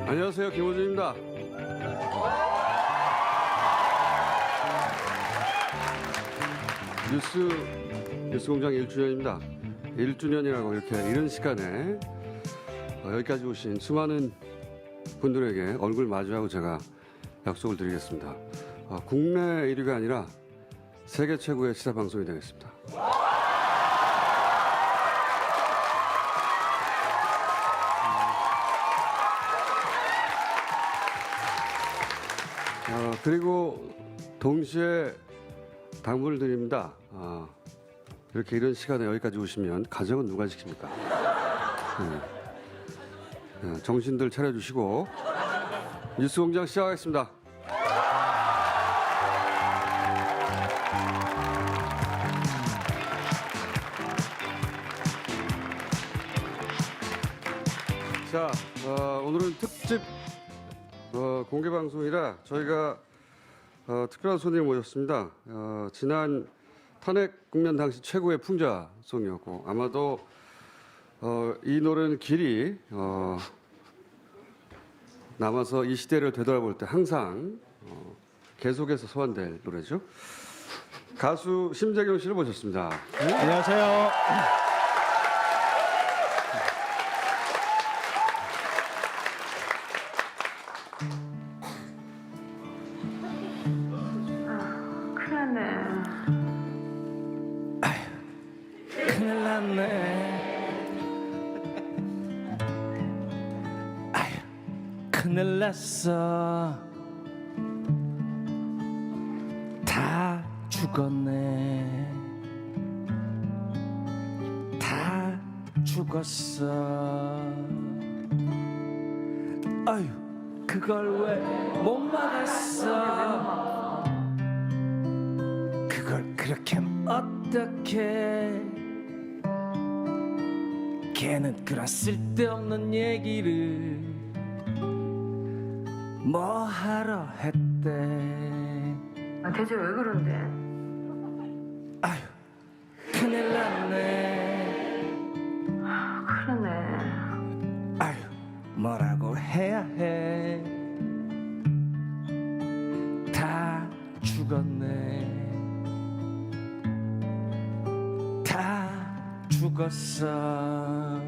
안녕하세요, 김호준입니다. 뉴스공장 1주년입니다. 1주년이라고 이렇게 이른 시간에 여기까지 오신 수많은 분들에게 얼굴 마주하고 제가 약속을 드리겠습니다. 국내 1위가 아니라 세계 최고의 시사 방송이 되겠습니다. 그리고 동시에 당부를 드립니다. 이렇게 이런 시간에 여기까지 오시면 가정은 누가 지킵니까? 정신들 차려주시고 뉴스공장 시작하겠습니다. 자, 오늘은 특집 공개 방송이라 저희가 특별한 손님을 모셨습니다. 지난 탄핵 국면 당시 최고의 풍자송이었고 아마도 이 노래는 길이 남아서 이 시대를 되돌아볼 때 항상 계속해서 소환될 노래죠. 가수 심재경 씨를 모셨습니다. 안녕하세요. 큰일 났네. 아휴, 큰일 났어. 다 죽었네. 다 죽었어. 아휴, 그걸 왜 못 막았어? 그걸 그렇게 어떻게? 걔는 그런 쓸데없는 얘기를 뭐 하러 했대. 대체 왜 그런데? 아휴, 큰일 났네. 그러네. 아휴, 뭐라고 해야 해. 다 죽었네. 다 죽었어.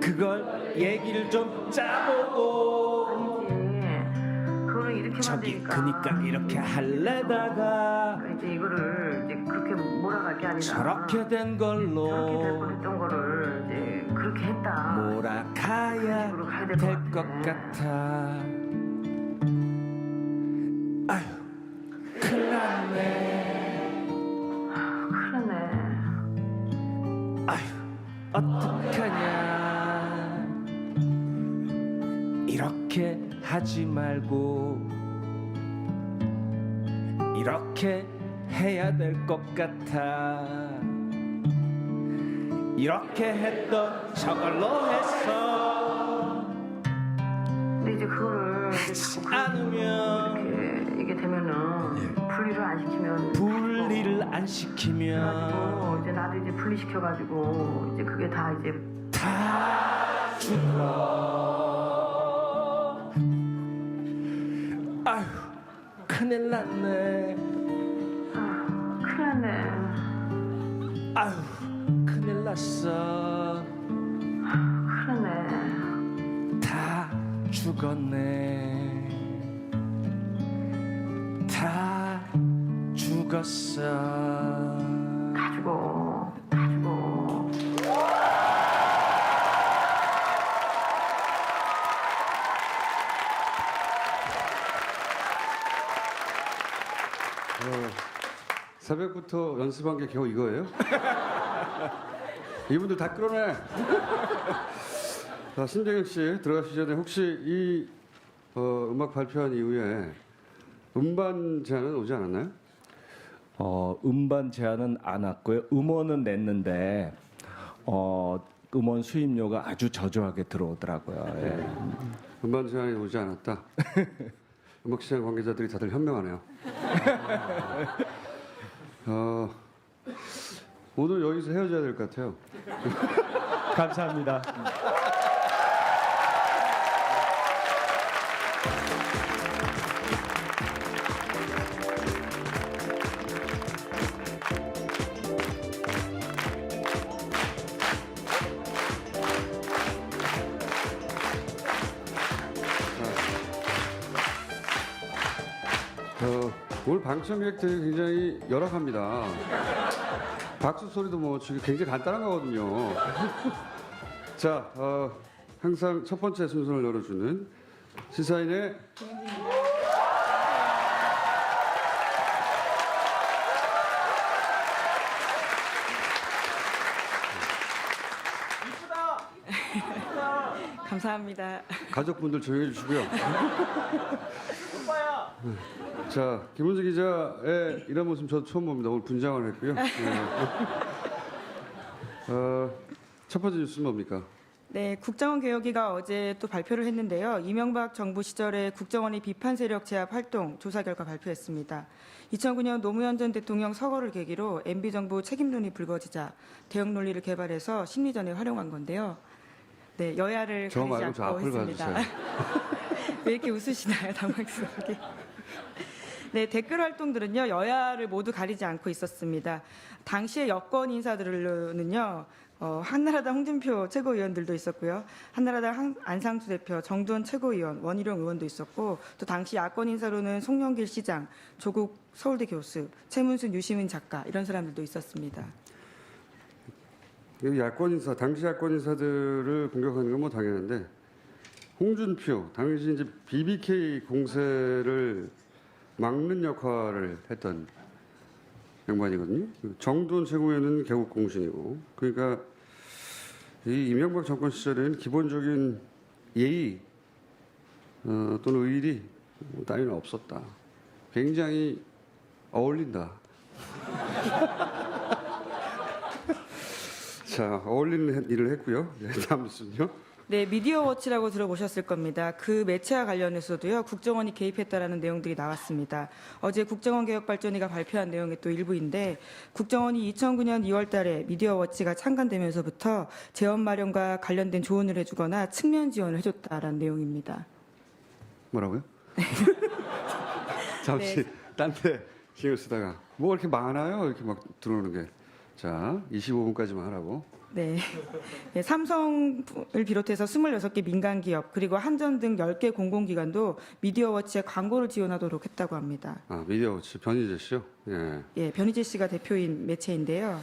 그걸 얘기를 좀 짜보고. 그거는 이렇게 저기 만드니까. 그니까 이렇게 할래다가 이제 이거를 이제 그렇게 몰아갈 게 아니라 저렇게 된 저렇게 될 걸로 뻔했던 거를 이제 그렇게 했다. 몰아가야 그런 식으로 가야 될 될 것 것 같아. 같아. 아휴, 큰일 났네. 그러네. 아휴, 어떡하냐. 이렇게 하지 말고 이렇게 해야 될 것 같아. 이렇게 했던 저걸로 했어. 근데 이제 그거를 이제 하지 자꾸 않으면 이렇게 이게 되면은 분리를 안 시키면 분리를 안 시키면 그래가지고 이제 나도 이제 분리시켜가지고 이제 그게 다 이제 다 죽어. 아휴, 큰일 났네. 큰일 났네. 아휴, 큰일 났어. 그러네. 다 죽었네. 다 죽었어. 다 죽어. 다 죽어. 새벽부터 연습한 게 겨우 이거예요? 이분들 다 끌어내. 자, 신재경 씨 들어가시기 전에 혹시 이 음악 발표한 이후에 음반 제안은 오지 않았나요? 음반 제안은 안 왔고요. 음원은 냈는데 음원 수입료가 아주 저조하게 들어오더라고요. 예. 음반 제안이 오지 않았다. 음악시장 관계자들이 다들 현명하네요. 오늘 여기서 헤어져야 될 것 같아요. 감사합니다. 오늘 방청객들이 굉장히 열악합니다. 박수 소리도 뭐 지금 굉장히 간단한 거거든요. 자, 항상 첫 번째 순서를 열어주는 시사인의 감사합니다. 가족분들 조용해 주시고요. 자, 김은지 기자의 이런 모습 저도 처음 봅니다. 오늘 분장을 했고요. 네. 첫 번째 뉴스는 뭡니까? 네, 국정원 개혁위가 어제 또 발표를 했는데요. 이명박 정부 시절에 국정원이 비판 세력 제압 활동 조사 결과 발표했습니다. 2009년 노무현 전 대통령 서거를 계기로 MB 정부 책임론이 불거지자 대응 논리를 개발해서 심리전에 활용한 건데요. 네, 여야를 저 가리지 말고 저 않고 앞을 했습니다. 봐주세요. 왜 이렇게 웃으시나요, 당황스럽게? 네, 댓글 활동들은요, 여야를 모두 가리지 않고 있었습니다. 당시의 여권 인사들은요, 한나라당 홍준표 최고위원들도 있었고요. 한나라당 안상수 대표, 정두원 최고위원, 원희룡 의원도 있었고, 또 당시 야권 인사로는 송영길 시장, 조국 서울대 교수, 최문순 유시민 작가 이런 사람들도 있었습니다. 야권 인사, 당시 야권 인사들을 공격하는 건 뭐 당연한데 홍준표, 당시 이제 BBK 공세를 막는 역할을 했던 양반이거든요. 정두원 최고위원은 개국 공신이고, 그러니까 이 이명박 정권 시절에는 기본적인 예의 또는 의리 따위는 없었다. 굉장히 어울린다. 자, 어울리는 일을 했고요. 네, 다음 뉴스는요. 네, 미디어워치라고 들어보셨을 겁니다. 그 매체와 관련해서도요, 국정원이 개입했다라는 내용들이 나왔습니다. 어제 국정원 개혁발전위가 발표한 내용의 또 일부인데, 국정원이 2009년 2월달에 미디어워치가 창간되면서부터 재원 마련과 관련된 조언을 해주거나 측면 지원을 해줬다라는 내용입니다. 뭐라고요? 잠시 딴 데 신경 쓰다가 뭐 이렇게 많아요? 이렇게 막 들어오는 게. 자, 25분까지만 하라고. 네. 네, 삼성을 비롯해서 26개 민간 기업 그리고 한전 등 10개 공공기관도 미디어워치에 광고를 지원하도록 했다고 합니다. 아, 미디어워치 변희재 씨요? 예. 예, 변희재 씨가 대표인 매체인데요.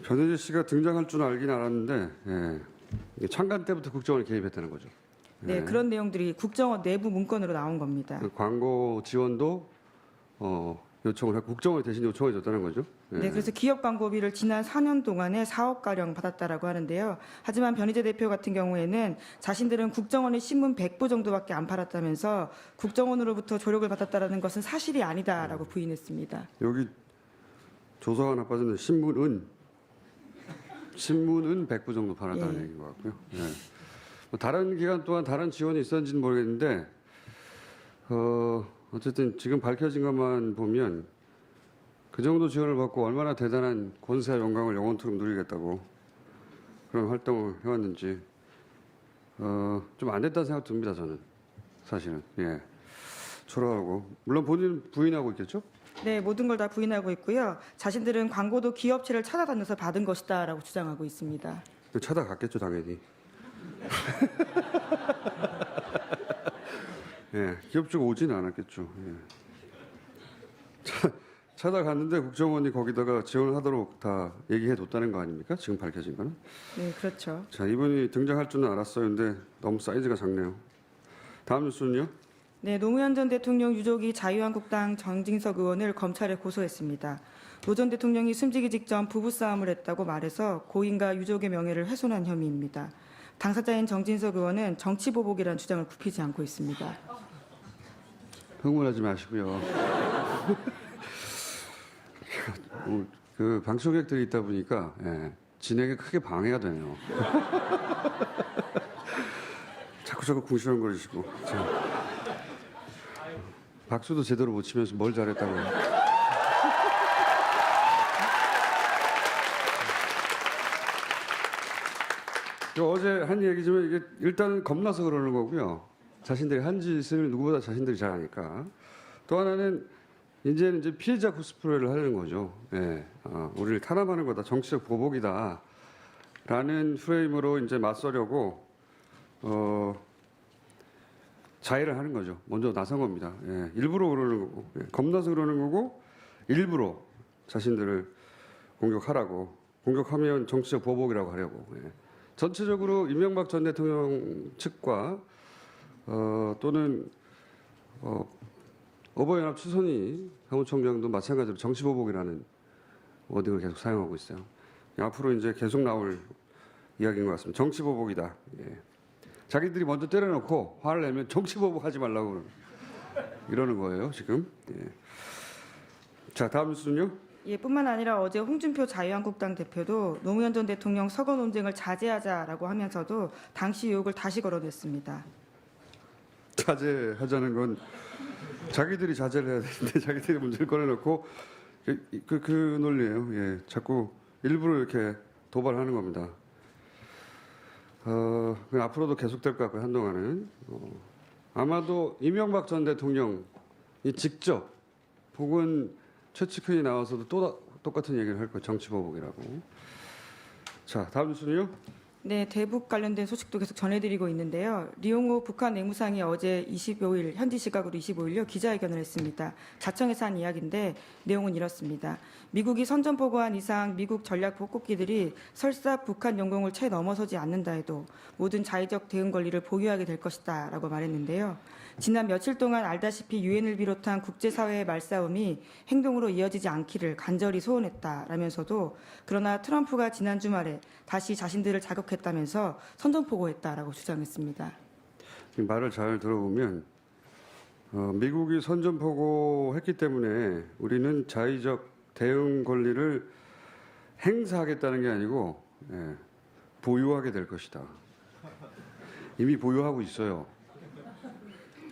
변희재 씨가 등장할 줄 알긴 알았는데, 예. 창간 때부터 국정원이 개입했다는 거죠. 네, 예. 그런 내용들이 국정원 내부 문건으로 나온 겁니다. 그 광고 지원도 요청을 했고 국정원이 대신 요청해 줬다는 거죠. 예. 네, 그래서 기업 광고비를 지난 4년 동안에 4억 가량 받았다라고 하는데요. 하지만 변희재 대표 같은 경우에는 자신들은 국정원의 신문 100부 정도밖에 안 팔았다면서 국정원으로부터 조력을 받았다라는 것은 사실이 아니다라고 부인했습니다. 여기 조사가 하나 빠졌는데 신문은 100부 정도 팔았다는 예. 얘기인 것 같고요. 예. 뭐 다른 기간 동안 다른 지원이 있었는지는 모르겠는데 어쨌든 지금 밝혀진 것만 보면 그 정도 지원을 받고 얼마나 대단한 권세와 영광을 영원토록 누리겠다고 그런 활동을 해왔는지 좀 안 됐다는 생각 듭니다. 저는 사실은 예 초라하고 물론 본인 부인하고 있겠죠. 네, 모든 걸 다 부인하고 있고요. 자신들은 광고도 기업체를 찾아다녀서 받은 것이다라고 주장하고 있습니다. 찾아갔겠죠 당연히. 예, 기업 쪽 오지는 않았겠죠. 예. 찾아갔는데 국정원이 거기다가 지원을 하도록 다 얘기해 뒀다는 거 아닙니까? 지금 밝혀진 거는. 네, 그렇죠. 자, 이분이 등장할 줄은 알았어요. 근데 너무 사이즈가 작네요. 다음 뉴스는요? 네, 노무현 전 대통령 유족이 자유한국당 정진석 의원을 검찰에 고소했습니다. 노 전 대통령이 숨지기 직전 부부싸움을 했다고 말해서 고인과 유족의 명예를 훼손한 혐의입니다. 당사자인 정진석 의원은 정치보복이라는 주장을 굽히지 않고 있습니다. 흥분하지 마시고요. 그 방청객들이 있다 보니까 진행에 크게 방해가 되네요. 자꾸 궁시렁거리시고. 박수도 제대로 못 치면서 뭘 잘했다고. 어제 한 얘기지만 이게 일단 겁나서 그러는 거고요. 자신들이 한 짓을 누구보다 자신들이 잘 아니까. 또 하나는 이제는 이제 피해자 코스프레를 하려는 거죠. 우리를 탄압하는 거다, 정치적 보복이다, 라는 프레임으로 이제 맞서려고 자해를 하는 거죠. 먼저 나선 겁니다. 일부러 그러는 거고, 겁나서 그러는 거고, 일부러 자신들을 공격하면 정치적 보복이라고 하려고. 전체적으로 이명박 전 대통령 측과 또는 어버이연합 추선희 사무총장도 마찬가지로 정치보복이라는 워딩을 계속 사용하고 있어요. 앞으로 이제 계속 나올 이야기인 것 같습니다. 정치보복이다. 자기들이 먼저 때려놓고 화를 내면 정치보복하지 말라고 이러는 거예요, 지금. 자, 다음 뉴스는요. 뿐만 아니라 어제 홍준표 자유한국당 대표도 노무현 전 대통령 서거 논쟁을 자제하자라고 하면서도 당시 의혹을 다시 거론했습니다. 자제하자는 건 자기들이 자제를 해야 되는데 자기들이 문제를 꺼내놓고 그 논리예요. 자꾸 일부러 이렇게 도발하는 겁니다. 앞으로도 계속될 것 같고요. 한동안은 아마도 이명박 전 대통령이 직접 혹은 최측근이 나와서도 또 똑같은 얘기를 할 거예요. 정치보복이라고. 자, 다음 뉴스는요. 네, 대북 관련된 소식도 계속 전해드리고 있는데요. 리용호 북한 외무상이 어제 25일 현지 시각으로 25일요 기자회견을 했습니다. 자청에서 한 이야기인데 내용은 이렇습니다. 미국이 선전포고한 이상 미국 전략 복국기들이 설사 북한 영공을 채 넘어서지 않는다 해도 모든 자의적 대응 권리를 보유하게 될 것이다라고 말했는데요. 지난 며칠 동안 알다시피 유엔을 비롯한 국제사회의 말싸움이 행동으로 이어지지 않기를 간절히 소원했다라면서도 그러나 트럼프가 지난 주말에 다시 자신들을 자극했다면서 선전포고했다라고 주장했습니다. 말을 잘 들어보면 미국이 선전포고했기 때문에 우리는 자의적 대응 권리를 행사하겠다는 게 아니고 보유하게 될 것이다. 이미 보유하고 있어요.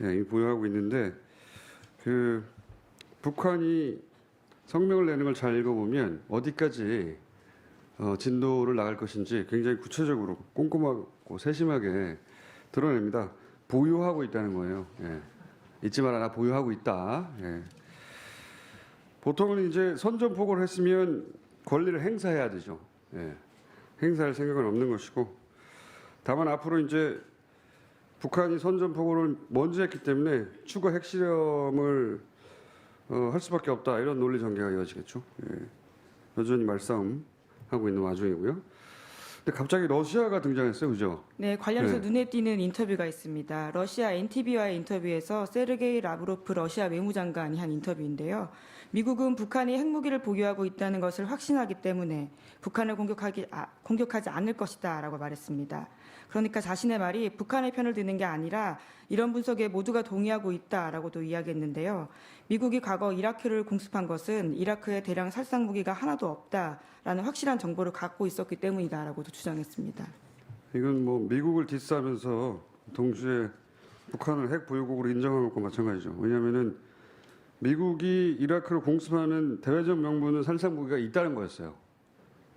이미 보유하고 있는데 북한이 성명을 내는 걸 잘 읽어보면 어디까지 진도를 나갈 것인지 굉장히 구체적으로 꼼꼼하고 세심하게 드러냅니다. 보유하고 있다는 거예요. 잊지 마라, 나 보유하고 있다. 보통은 이제 선전포고를 했으면 권리를 행사해야 되죠. 행사할 생각은 없는 것이고, 다만 앞으로 이제 북한이 선전포고를 먼저 했기 때문에 추가 핵실험을 할 수밖에 없다, 이런 논리 전개가 이어지겠죠. 여전히 말싸움 하고 있는 와중이고요. 근데 갑자기 러시아가 등장했어요, 그죠? 네, 관련해서 눈에 띄는 인터뷰가 있습니다. 러시아 NTV와의 인터뷰에서 세르게이 라브로프 러시아 외무장관이 한 인터뷰인데요. 미국은 북한이 핵무기를 보유하고 있다는 것을 확신하기 때문에 북한을 공격하지 않을 것이다라고 말했습니다. 그러니까 자신의 말이 북한의 편을 드는 게 아니라 이런 분석에 모두가 동의하고 있다라고도 이야기했는데요. 미국이 과거 이라크를 공습한 것은 이라크에 대량 살상 무기가 하나도 없다라는 확실한 정보를 갖고 있었기 때문이다라고도 주장했습니다. 이건 뭐 미국을 디스하면서 동시에 북한을 핵 보유국으로 인정한 것과 마찬가지죠. 왜냐하면은 미국이 이라크를 공습하는 대외적 명분은 살상 무기가 있다는 거였어요.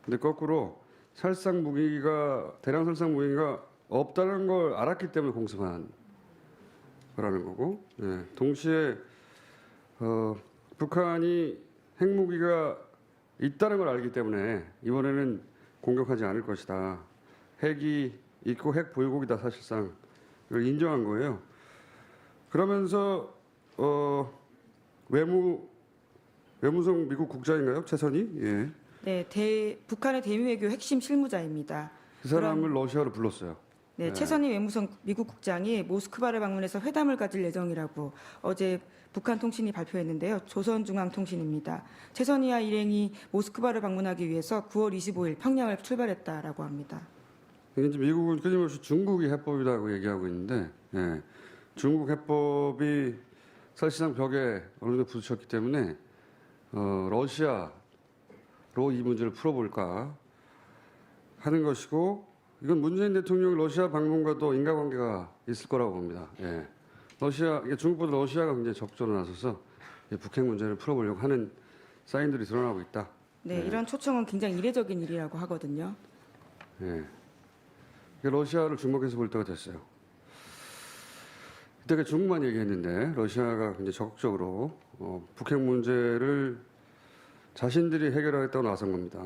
근데 거꾸로 대량 살상 무기가 없다는 걸 알았기 때문에 공습한 거라는 거고, 동시에 북한이 핵무기가 있다는 걸 알기 때문에 이번에는 공격하지 않을 것이다. 핵이 있고 핵 보유국이다, 사실상 이걸 인정한 거예요. 그러면서 외무성 미국 국장인가요, 최선희? 네, 북한의 대미 외교 핵심 실무자입니다. 그 사람을 러시아로 불렀어요. 네, 네. 최선희 외무성 미국 국장이 모스크바를 방문해서 회담을 가질 예정이라고 어제 북한 통신이 발표했는데요. 조선중앙통신입니다. 최선희와 일행이 모스크바를 방문하기 위해서 9월 25일 평양을 출발했다라고 합니다. 이게 이제 미국은 끊임없이 중국이 해법이라고 얘기하고 있는데, 예, 중국 해법이 사실상 벽에 어느 정도 부딪혔기 때문에 러시아로 이 문제를 풀어볼까 하는 것이고, 이건 문재인 대통령 러시아 방문과도 인과관계가 있을 거라고 봅니다. 예. 이게 중국보다 러시아가 굉장히 적극적으로 나서서 이 북핵 문제를 풀어보려고 하는 사인들이 드러나고 있다. 네, 이런 초청은 굉장히 이례적인 일이라고 하거든요. 예. 이게 러시아를 주목해서 볼 때가 됐어요. 그때가 중국만 얘기했는데 러시아가 굉장히 적극적으로 북핵 문제를 자신들이 해결하겠다고 나선 겁니다.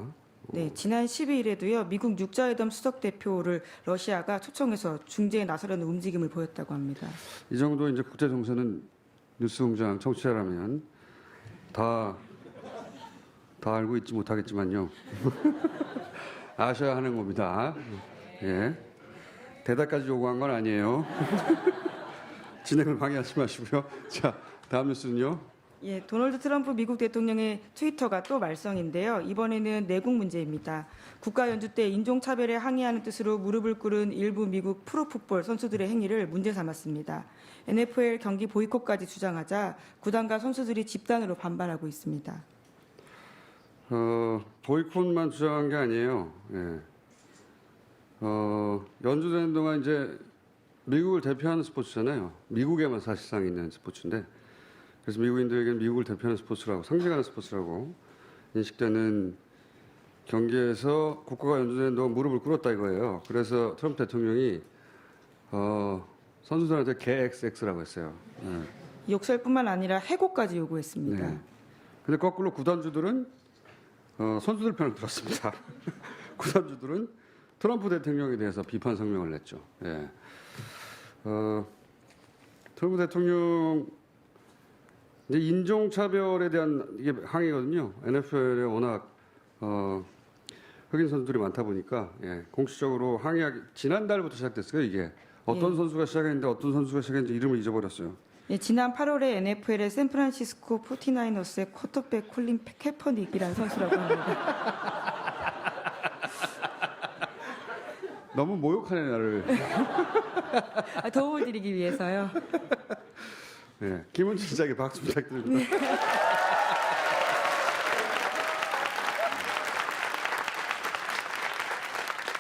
네, 지난 12일에도요. 미국 육자회담 수석 대표를 러시아가 초청해서 중재에 나서려는 움직임을 보였다고 합니다. 이 정도 이제 국제 정세는 뉴스공장 청취자라면 다 알고 있지 못하겠지만요. 아셔야 하는 겁니다. 예. 대답까지 요구한 건 아니에요. 진행을 방해하지 마시고요. 자, 다음 뉴스는요. 예, 도널드 트럼프 미국 대통령의 트위터가 또 말썽인데요. 이번에는 내국 문제입니다. 국가 연주 때 인종차별에 항의하는 뜻으로 무릎을 꿇은 일부 미국 프로풋볼 선수들의 행위를 문제 삼았습니다. NFL 경기 보이콧까지 주장하자 구단과 선수들이 집단으로 반발하고 있습니다. 보이콧만 주장한 게 아니에요. 예. 연주되는 동안 이제 미국을 대표하는 스포츠잖아요. 미국에만 사실상 있는 스포츠인데, 그래서 미국인들에게는 미국을 대표하는 스포츠라고, 상징하는 스포츠라고 인식되는 경기에서 국가가 연주되는 동안 무릎을 꿇었다 이거예요. 그래서 트럼프 대통령이 선수들한테 개XX라고 했어요. 예. 욕설뿐만 아니라 해고까지 요구했습니다. 네. 근데 거꾸로 구단주들은 선수들 편을 들었습니다. 구단주들은 트럼프 대통령에 대해서 비판 성명을 냈죠. 예. 트럼프 대통령 이제 인종차별에 대한 이게 항의거든요. NFL에 워낙 흑인 선수들이 많다 보니까 예, 공식적으로 항의하기 지난달부터 시작됐어요. 이게 어떤 선수가 시작했는데 어떤 선수가 시작했는지 이름을 잊어버렸어요. 예, 지난 8월에 NFL의 샌프란시스코 49어스의 쿼터백 콜린 캐퍼닉이라는 선수라고 합니다. 너무 모욕하네 나를. 도움을 드리기 위해서요. 예, 김은지 기자에게 박수 부탁드립니다.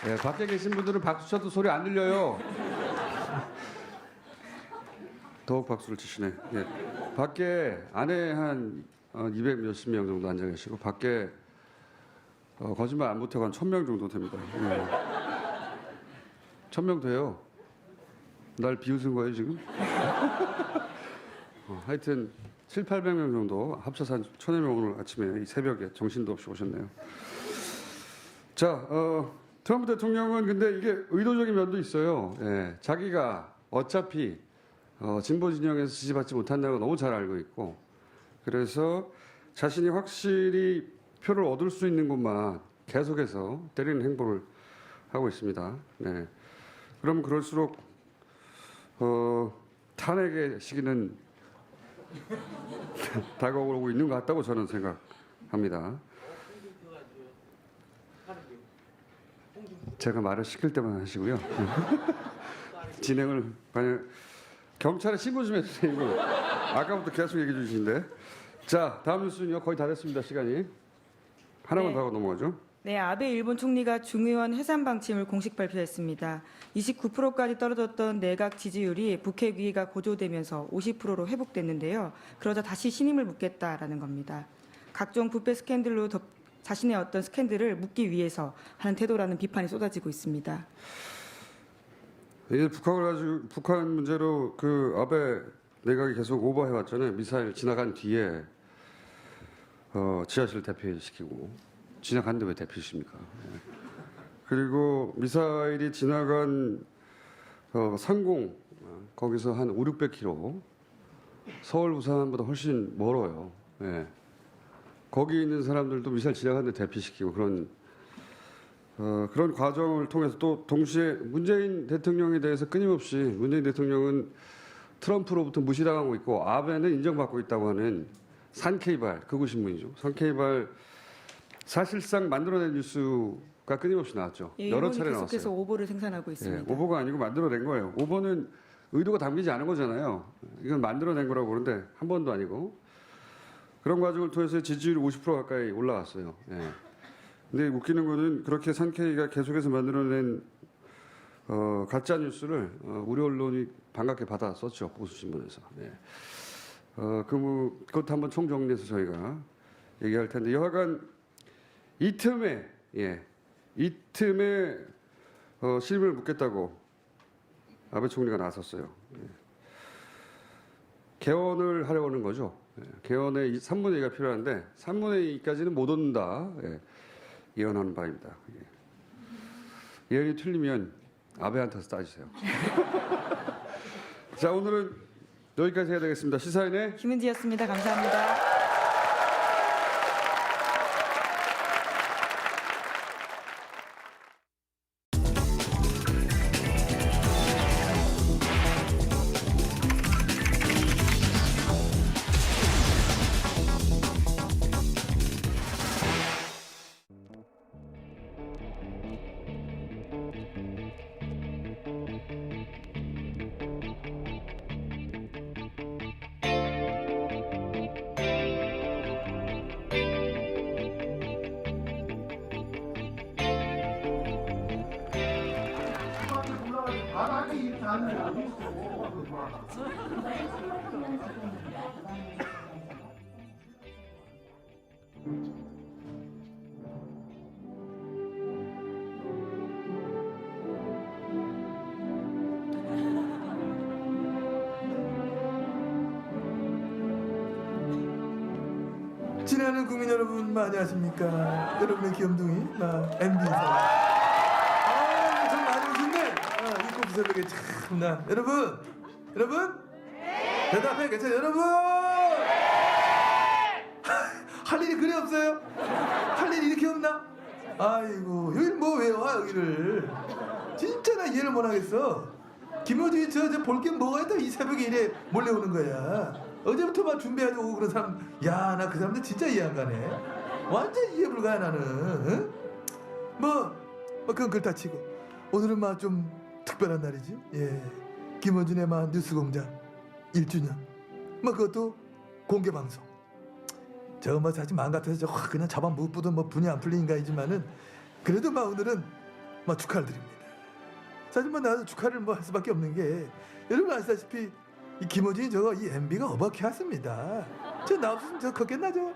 예, 밖에 계신 분들은 박수 쳐도 소리 안 들려요. 더욱 박수를 치시네. 예. 밖에 안에 한 200 몇십 명 정도 앉아 계시고 밖에 거짓말 안 못하고 한 1000명 정도 됩니다. 예. 1000명 돼요. 날 비웃은 거예요 지금? 하여튼 7, 800명 정도 합쳐서 한 1000여 명 오늘 아침에 이 새벽에 정신도 없이 오셨네요. 자, 트럼프 대통령은 근데 이게 의도적인 면도 있어요. 예, 자기가 어차피 진보 진영에서 지지받지 못한다는 걸 너무 잘 알고 있고, 그래서 자신이 확실히 표를 얻을 수 있는 곳만 계속해서 때리는 행보를 하고 있습니다. 네. 그럼 그럴수록 탄핵의 시기는 다가오고 있는 것 같다고 저는 생각합니다. 제가 말을 시킬 때만 하시고요. 진행을 경찰에 신고 좀 해주세요. 이거. 아까부터 계속 얘기해 주시는데. 자, 다음 뉴스는요. 거의 다 됐습니다. 시간이. 하나만 네. 더 하고 넘어가죠. 네, 아베 일본 총리가 중의원 해산 방침을 공식 발표했습니다. 29%까지 떨어졌던 내각 지지율이 북핵 위기가 고조되면서 50%로 회복됐는데요. 그러자 다시 신임을 묻겠다라는 겁니다. 각종 부패 스캔들로 자신의 어떤 스캔들을 묻기 위해서 하는 태도라는 비판이 쏟아지고 있습니다. 이게 북한 문제로 그 아베 내각이 계속 오버해 왔잖아요. 미사일 지나간 뒤에 지하실 대피시키고. 지나갔는데 왜 대피십니까? 그리고 미사일이 지나간 상공 거기서 한 5, 600km 서울 부산보다 훨씬 멀어요. 예. 거기 있는 사람들도 미사일 지나갔는데 대피시키고 그런 그런 과정을 통해서 또 동시에 문재인 대통령에 대해서 끊임없이 문재인 대통령은 트럼프로부터 무시당하고 있고 아베는 인정받고 있다고 하는 산케이발 극우 신문이죠. 산케이발 사실상 만들어낸 뉴스가 끊임없이 나왔죠. 예, 여러 일본이 차례 계속해서 나왔어요. 오보를 생산하고 있습니다. 예, 오보가 아니고 만들어낸 거예요. 오보는 의도가 담기지 않은 거잖아요. 이건 만들어낸 거라고 보는데 한 번도 아니고 그런 과정을 통해서 지지율이 50% 가까이 올라왔어요. 예. 근데 웃기는 거는 그렇게 산케이가 계속해서 만들어낸 가짜 뉴스를 우리 언론이 반갑게 받아 썼죠. 보수 신문에서. 예. 그것도 한번 총정리해서 저희가 얘기할 텐데 여하간 이 틈에 실임을 묻겠다고 아베 총리가 나섰어요. 예. 개헌을 하려고 하는 거죠. 예. 개헌에 3분의 2가 필요한데 3분의 2까지는 못 얻는다. 예. 예언하는 바입니다. 예. 예언이 틀리면 아베한테서 따지세요. 자, 오늘은 여기까지 해야 되겠습니다. 시사인의 김은지였습니다. 감사합니다. 지나는 국민 여러분 안녕하십니까. 여러분의 귀염둥이 MB 인사. 참 많이 오신데 입고 부설하게 참나. 여러분 대답해. 괜찮아요 여러분. 할 일이 그리 없어요? 할 일이 이렇게 없나? 아이고 여기를 뭐 왜 와 여기를. 진짜 나 이해를 못하겠어. 김호준이 저 볼 게 뭐가 있다 이 새벽에 이래 몰려오는 거야. 어제부터 막 준비하고 오고 그런 사람. 야 나 그 사람들 진짜 이해 안 가네. 완전 이해 불가야 나는. 응? 뭐 그건 그렇다 치고 오늘은 막 좀 특별한 날이지. 예, 김원준의 막 뉴스공장 1주년 뭐 그것도 공개 방송. 저 뭐 사실 마음 같아서 저 그냥 잡아 묵고도 뭐 분이 안 풀린가이지만은 그래도 막 오늘은 막 축하를 드립니다. 사실 뭐 나도 축하를 뭐 할 수밖에 없는 게 여러분 아시다시피 이 김호준이 저거 이 MB가 어버게 했습니다. 저 나 없으면 저 컸겠나 저.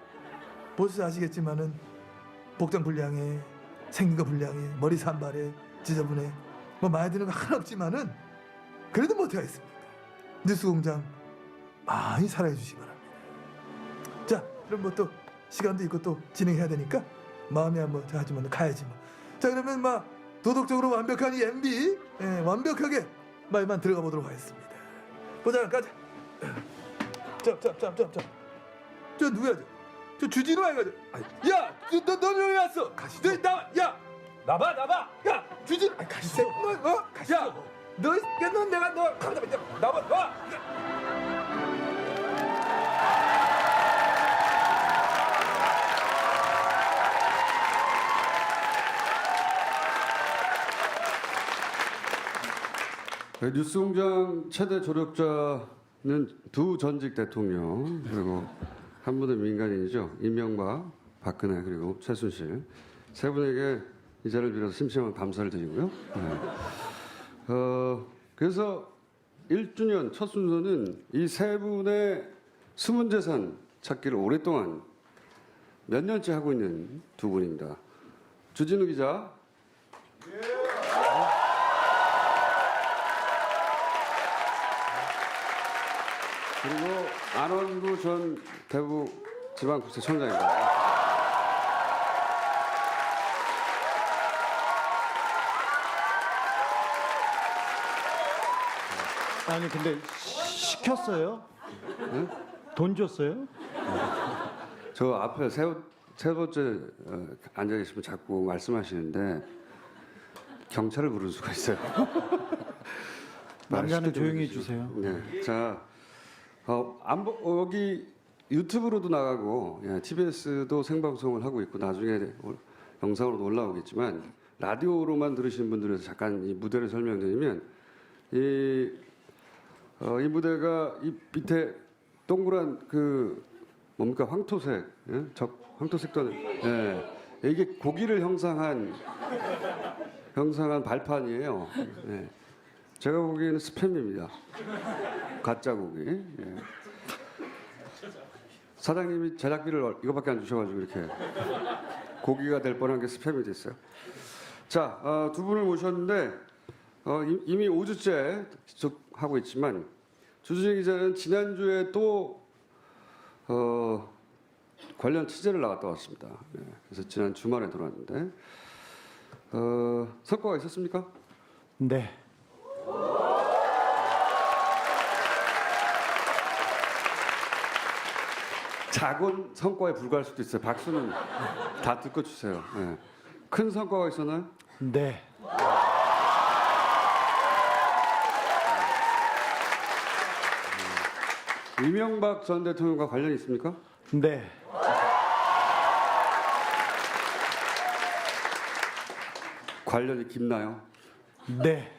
보셔서 아시겠지만은 복장 불량해, 생긴 거 불량해, 머리 산발해, 지저분해, 뭐 많이 드는 거 하나 없지만은 그래도 뭐 어떻게 하겠습니까? 뉴스공장 많이 사랑해 주시기 바랍니다. 자, 그럼 뭐 또 시간도 있고 또 진행해야 되니까 마음이야 뭐 하지만 가야지 뭐. 자, 그러면 막 도덕적으로 완벽한 이 MB 완벽하게 말만 들어가 보도록 하겠습니다. 보자, 가자. 저 누구야 저 주진우 아이가 야, 너 왜 왔어? 가시죠. 야, 나봐. 야, 주진우, 가시죠. 가시죠. 야, 너 내가 너 나봐, 와. 뉴스공장 최대 조력자는 두 전직 대통령 그리고 한 분은 민간인이죠. 이명박, 박근혜 그리고 최순실 세 분에게 이 자리를 빌어서 심심한 감사를 드리고요. 네. 그래서 1주년 첫 순서는 이 세 분의 숨은 재산 찾기를 오랫동안 몇 년째 하고 있는 두 분입니다. 주진우 기자. 그리고 안원구 전 대구지방국세청장입니다. 아니 근데 시켰어요? 네? 돈 줬어요? 저 앞에 세 번째 앉아 계시면 자꾸 말씀하시는데 경찰을 부를 수가 있어요. 남자는 말쉽게 조용히 들어주시죠. 해주세요. 네. 자, 여기 유튜브로도 나가고 TBS도 생방송을 하고 있고 나중에 영상으로도 올라오겠지만 라디오로만 들으시는 분들에서 잠깐 이 무대를 설명드리면 이 무대가 이 밑에 동그란 그 뭡니까 황토색, 예? 황토색도 예. 이게 고기를 형상한 발판이에요. 예. 제가 보기에는 스팸입니다. 가짜 고기. 예. 사장님이 제작비를 이거밖에 안 주셔가지고 이렇게 고기가 될 뻔한 게 스팸이 됐어요. 자, 두 분을 모셨는데 이미 5주째 계속 하고 있지만 주진희 기자는 지난주에 또 관련 취재를 나갔다 왔습니다. 네, 그래서 지난 주말에 돌아왔는데 성과가 있었습니까? 네. 작은 성과에 불과할 수도 있어요. 박수는 다 듣고 주세요. 네. 큰 성과가 있었나요? 네. 이명박 전 대통령과 관련이 있습니까? 네. 관련이 깊나요? 네.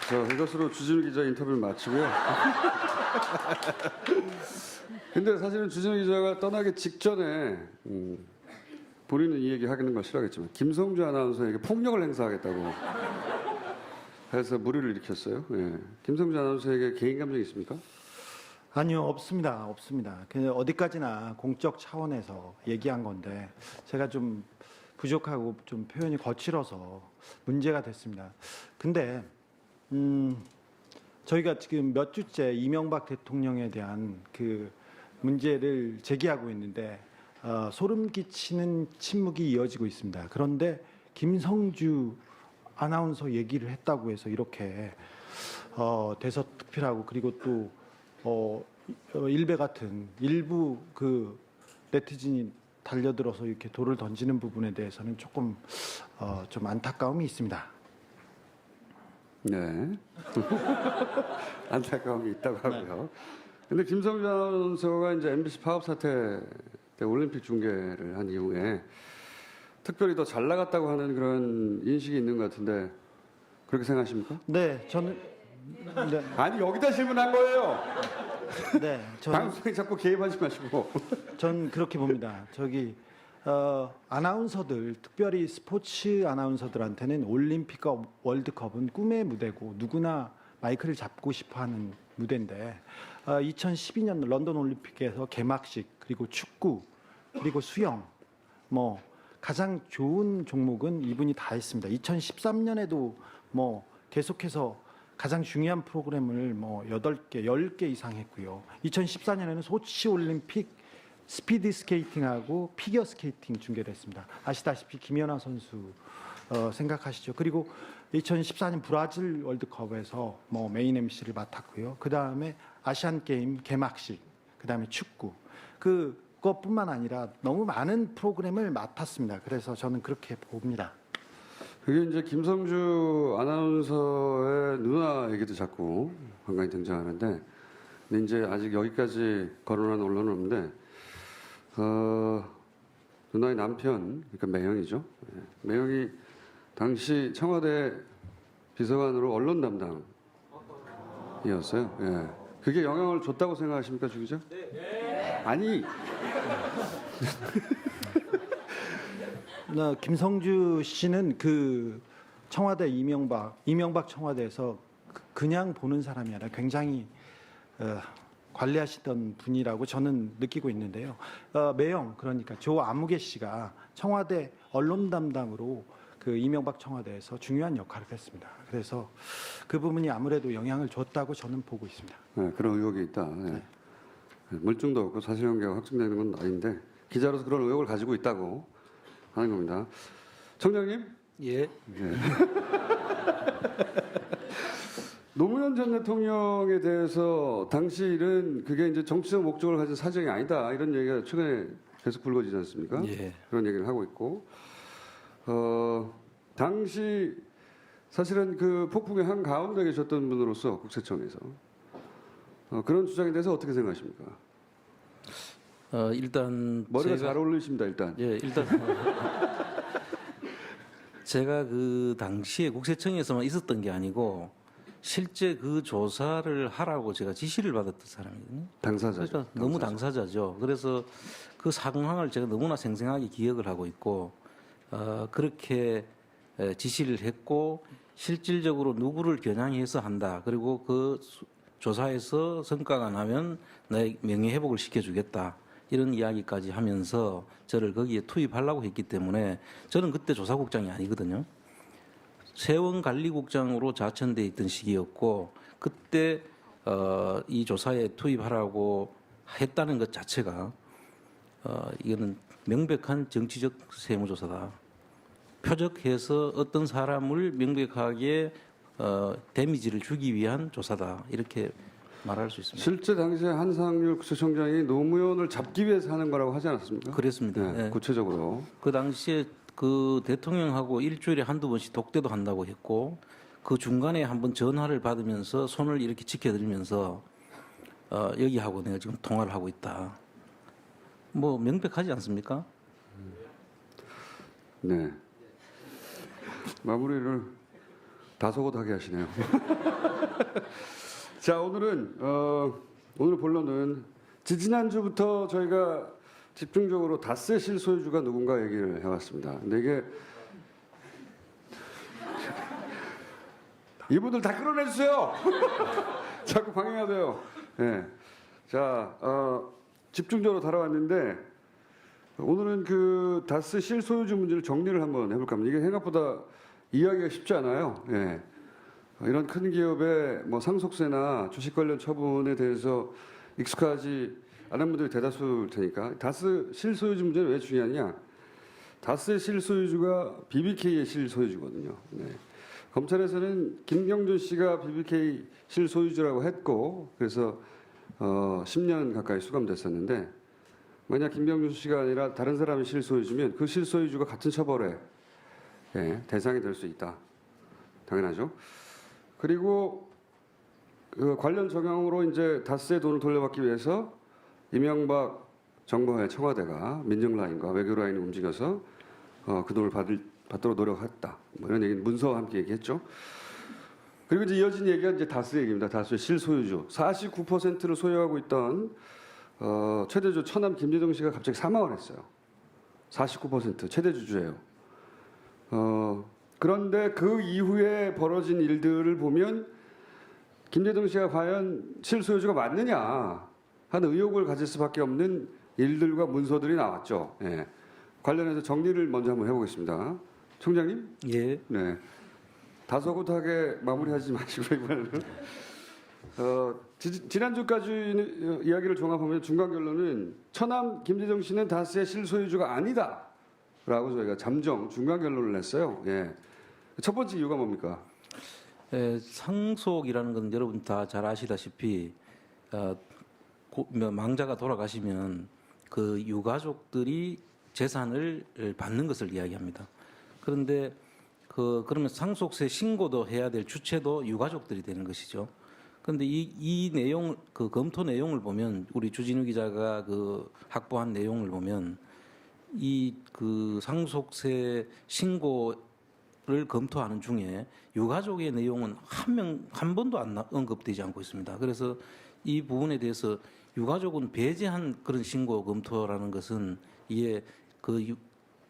자, 이것으로 주진우 기자 인터뷰를 마치고요. 근데 사실은 주진우 기자가 떠나기 직전에 본인은 이 얘기 하는 걸 싫어하겠지만 김성주 아나운서에게 폭력을 행사하겠다고 해서 물의를 일으켰어요. 예. 김성주 아나운서에게 개인 감정이 있습니까? 아니요, 없습니다. 그 어디까지나 공적 차원에서 얘기한 건데 제가 좀 부족하고 좀 표현이 거칠어서 문제가 됐습니다. 근데 저희가 지금 몇 주째 이명박 대통령에 대한 그 문제를 제기하고 있는데 소름 끼치는 침묵이 이어지고 있습니다. 그런데 김성주 아나운서 얘기를 했다고 해서 이렇게 대서특필하고 그리고 또 일베 같은 일부 그 네티즌이 달려들어서 이렇게 돌을 던지는 부분에 대해서는 조금 좀 안타까움이 있습니다. 네. 안타까움이 있다고 하고요. 근데 김성주 아나운서가 이제 MBC 파업 사태 때 올림픽 중계를 한 이후에 특별히 더 잘 나갔다고 하는 그런 인식이 있는 것 같은데 그렇게 생각하십니까? 네, 저는 네, 아니 여기다 질문한 거예요. 네, 저는 방송에 자꾸 개입하지 마시고. 전 그렇게 봅니다. 저기 아나운서들, 특별히 스포츠 아나운서들한테는 올림픽과 월드컵은 꿈의 무대고 누구나 마이크를 잡고 싶어하는 무대인데 2012년 런던 올림픽에서 개막식 그리고 축구 그리고 수영 뭐 가장 좋은 종목은 이분이 다 했습니다. 2013년에도 뭐 계속해서 가장 중요한 프로그램을 뭐 8개, 10개 이상 했고요. 2014년에는 소치 올림픽 스피드 스케이팅하고 피겨 스케이팅 중계를 했습니다. 아시다시피 김연아 선수 생각하시죠? 그리고 2014년 브라질 월드컵에서 뭐 메인 MC를 맡았고요. 그 다음에 아시안 게임 개막식, 그 다음에 축구. 그것뿐만 아니라 너무 많은 프로그램을 맡았습니다. 그래서 저는 그렇게 봅니다. 그게 이제 김성주 아나운서의 누나 얘기도 자꾸 간간히 등장하는데, 근데 이제 아직 여기까지 거론한 언론은 없는데, 누나의 남편, 그러니까 매형이죠. 예. 매형이 당시 청와대 비서관으로 언론 담당이었어요. 예. 그게 영향을 줬다고 생각하십니까, 주 기자? 네. 아니. 김성주 씨는 그 청와대 이명박 청와대에서 그냥 보는 사람이 아니라 굉장히 관리하시던 분이라고 저는 느끼고 있는데요. 매형 그러니까 조 아무개 씨가 청와대 언론 담당으로 그 이명박 청와대에서 중요한 역할을 했습니다. 그래서 그 부분이 아무래도 영향을 줬다고 저는 보고 있습니다. 네, 그런 의혹이 있다. 네. 물증도 없고 사실관계가 확정되는 건 아닌데 기자로서 그런 의혹을 가지고 있다고 하는 겁니다. 청장님? 예. 네. 노무현 전 대통령에 대해서 당시 일은 그게 이제 정치적 목적을 가진 사정이 아니다 이런 얘기가 최근에 계속 불거지지 않습니까? 예. 그런 얘기를 하고 있고 당시 사실은 그 폭풍의 한 가운데 계셨던 분으로서 국세청에서 그런 주장에 대해서 어떻게 생각하십니까? 일단 머리가 제가- 잘 어울리십니다. 일단. 예, 일단 제가 그 당시에 국세청에서만 있었던 게 아니고 실제 그 조사를 하라고 제가 지시를 받았던 사람이거든요. 당사자죠. 그러니까 너무 당사자죠. 그래서 그 상황을 제가 너무나 생생하게 기억을 하고 있고 그렇게 지시를 했고 실질적으로 누구를 겨냥해서 한다. 그리고 그 조사에서 성과가 나면 내 명예회복을 시켜주겠다. 이런 이야기까지 하면서 저를 거기에 투입하려고 했기 때문에 저는 그때 조사국장이 아니거든요. 세원관리국장으로 자천돼 있던 시기였고 그때 이 조사에 투입하라고 했다는 것 자체가 이거는 명백한 정치적 세무조사다. 표적해서 어떤 사람을 명백하게 데미지를 주기 위한 조사다. 이렇게 말할 수 있습니다. 실제 당시에 한상률 국세청장이 노무현을 잡기 위해서 하는 거라고 하지 않았습니까? 그랬습니다. 네, 예. 구체적으로. 그 당시에 그 대통령하고 일주일에 한두 번씩 독대도 한다고 했고 그 중간에 한번 전화를 받으면서 손을 이렇게 지켜드리면서 여기하고 내가 지금 통화를 하고 있다. 뭐 명백하지 않습니까? 네. 마무리를 다소곳하게 하시네요. 자, 오늘 본론은 지지난주부터 저희가 집중적으로 다스의 실소유주가 누군가 얘기를 해왔습니다. 근데 이게 이분들 다 끌어내주세요. 자꾸 방해하세요. 네. 자, 집중적으로 다뤄왔는데 오늘은 그 다스 실소유주 문제를 정리를 한번 해볼까 합니다. 이게 생각보다 이야기가 쉽지 않아요. 예. 이런 큰 기업의 뭐 상속세나 주식 관련 처분에 대해서 익숙하지 않은 분들이 대다수일 테니까 다스 실소유주 문제는 왜 중요하냐? 다스의 실소유주가 BBK의 실소유주거든요. 네. 검찰에서는 김경준 씨가 BBK 실소유주라고 했고 그래서 10년 가까이 수감됐었는데 만약 김경준 씨가 아니라 다른 사람이 실소유주면 그 실소유주가 같은 처벌에 대상이 될 수 있다. 당연하죠. 그리고 그 관련 정황으로 이제 다스의 돈을 돌려받기 위해서 이명박 정부의 청와대가 민정 라인과 외교 라인을 움직여서 그 돈을 받도록 노력했다. 뭐 이런 얘기는 문서와 함께 얘기했죠. 그리고 이제 이어진 얘기가 이제 다스 얘기입니다. 다스의 실소유주 49%를 소유하고 있던 최대주 처남 김재동 씨가 갑자기 사망을 했어요. 49% 최대 주주예요. 그런데 그 이후에 벌어진 일들을 보면 김재동 씨가 과연 실소유주가 맞느냐 하는 의혹을 가질 수밖에 없는 일들과 문서들이 나왔죠. 예. 관련해서 정리를 먼저 한번 해보겠습니다. 총장님? 예. 네. 다소곳하게 마무리하지 마시고 이번에는 지난주까지 이야기를 종합하면 중간 결론은 처남 김재정 씨는 다스의 실소유주가 아니다라고 저희가 잠정 중간 결론을 냈어요. 예. 첫 번째 이유가 뭡니까? 상속이라는 건 여러분 다 잘 아시다시피 망자가 돌아가시면 그 유가족들이 재산을 받는 것을 이야기합니다. 그런데 그러면 상속세 신고도 해야 될 주체도 유가족들이 되는 것이죠. 그런데 이 내용 그 검토 내용을 보면 우리 주진우 기자가 그 확보한 내용을 보면 이 그 상속세 신고를 검토하는 중에 유가족의 내용은 한 번도 언급되지 않고 있습니다. 그래서 이 부분에 대해서 유가족은 배제한 그런 신고 검토라는 것은 이게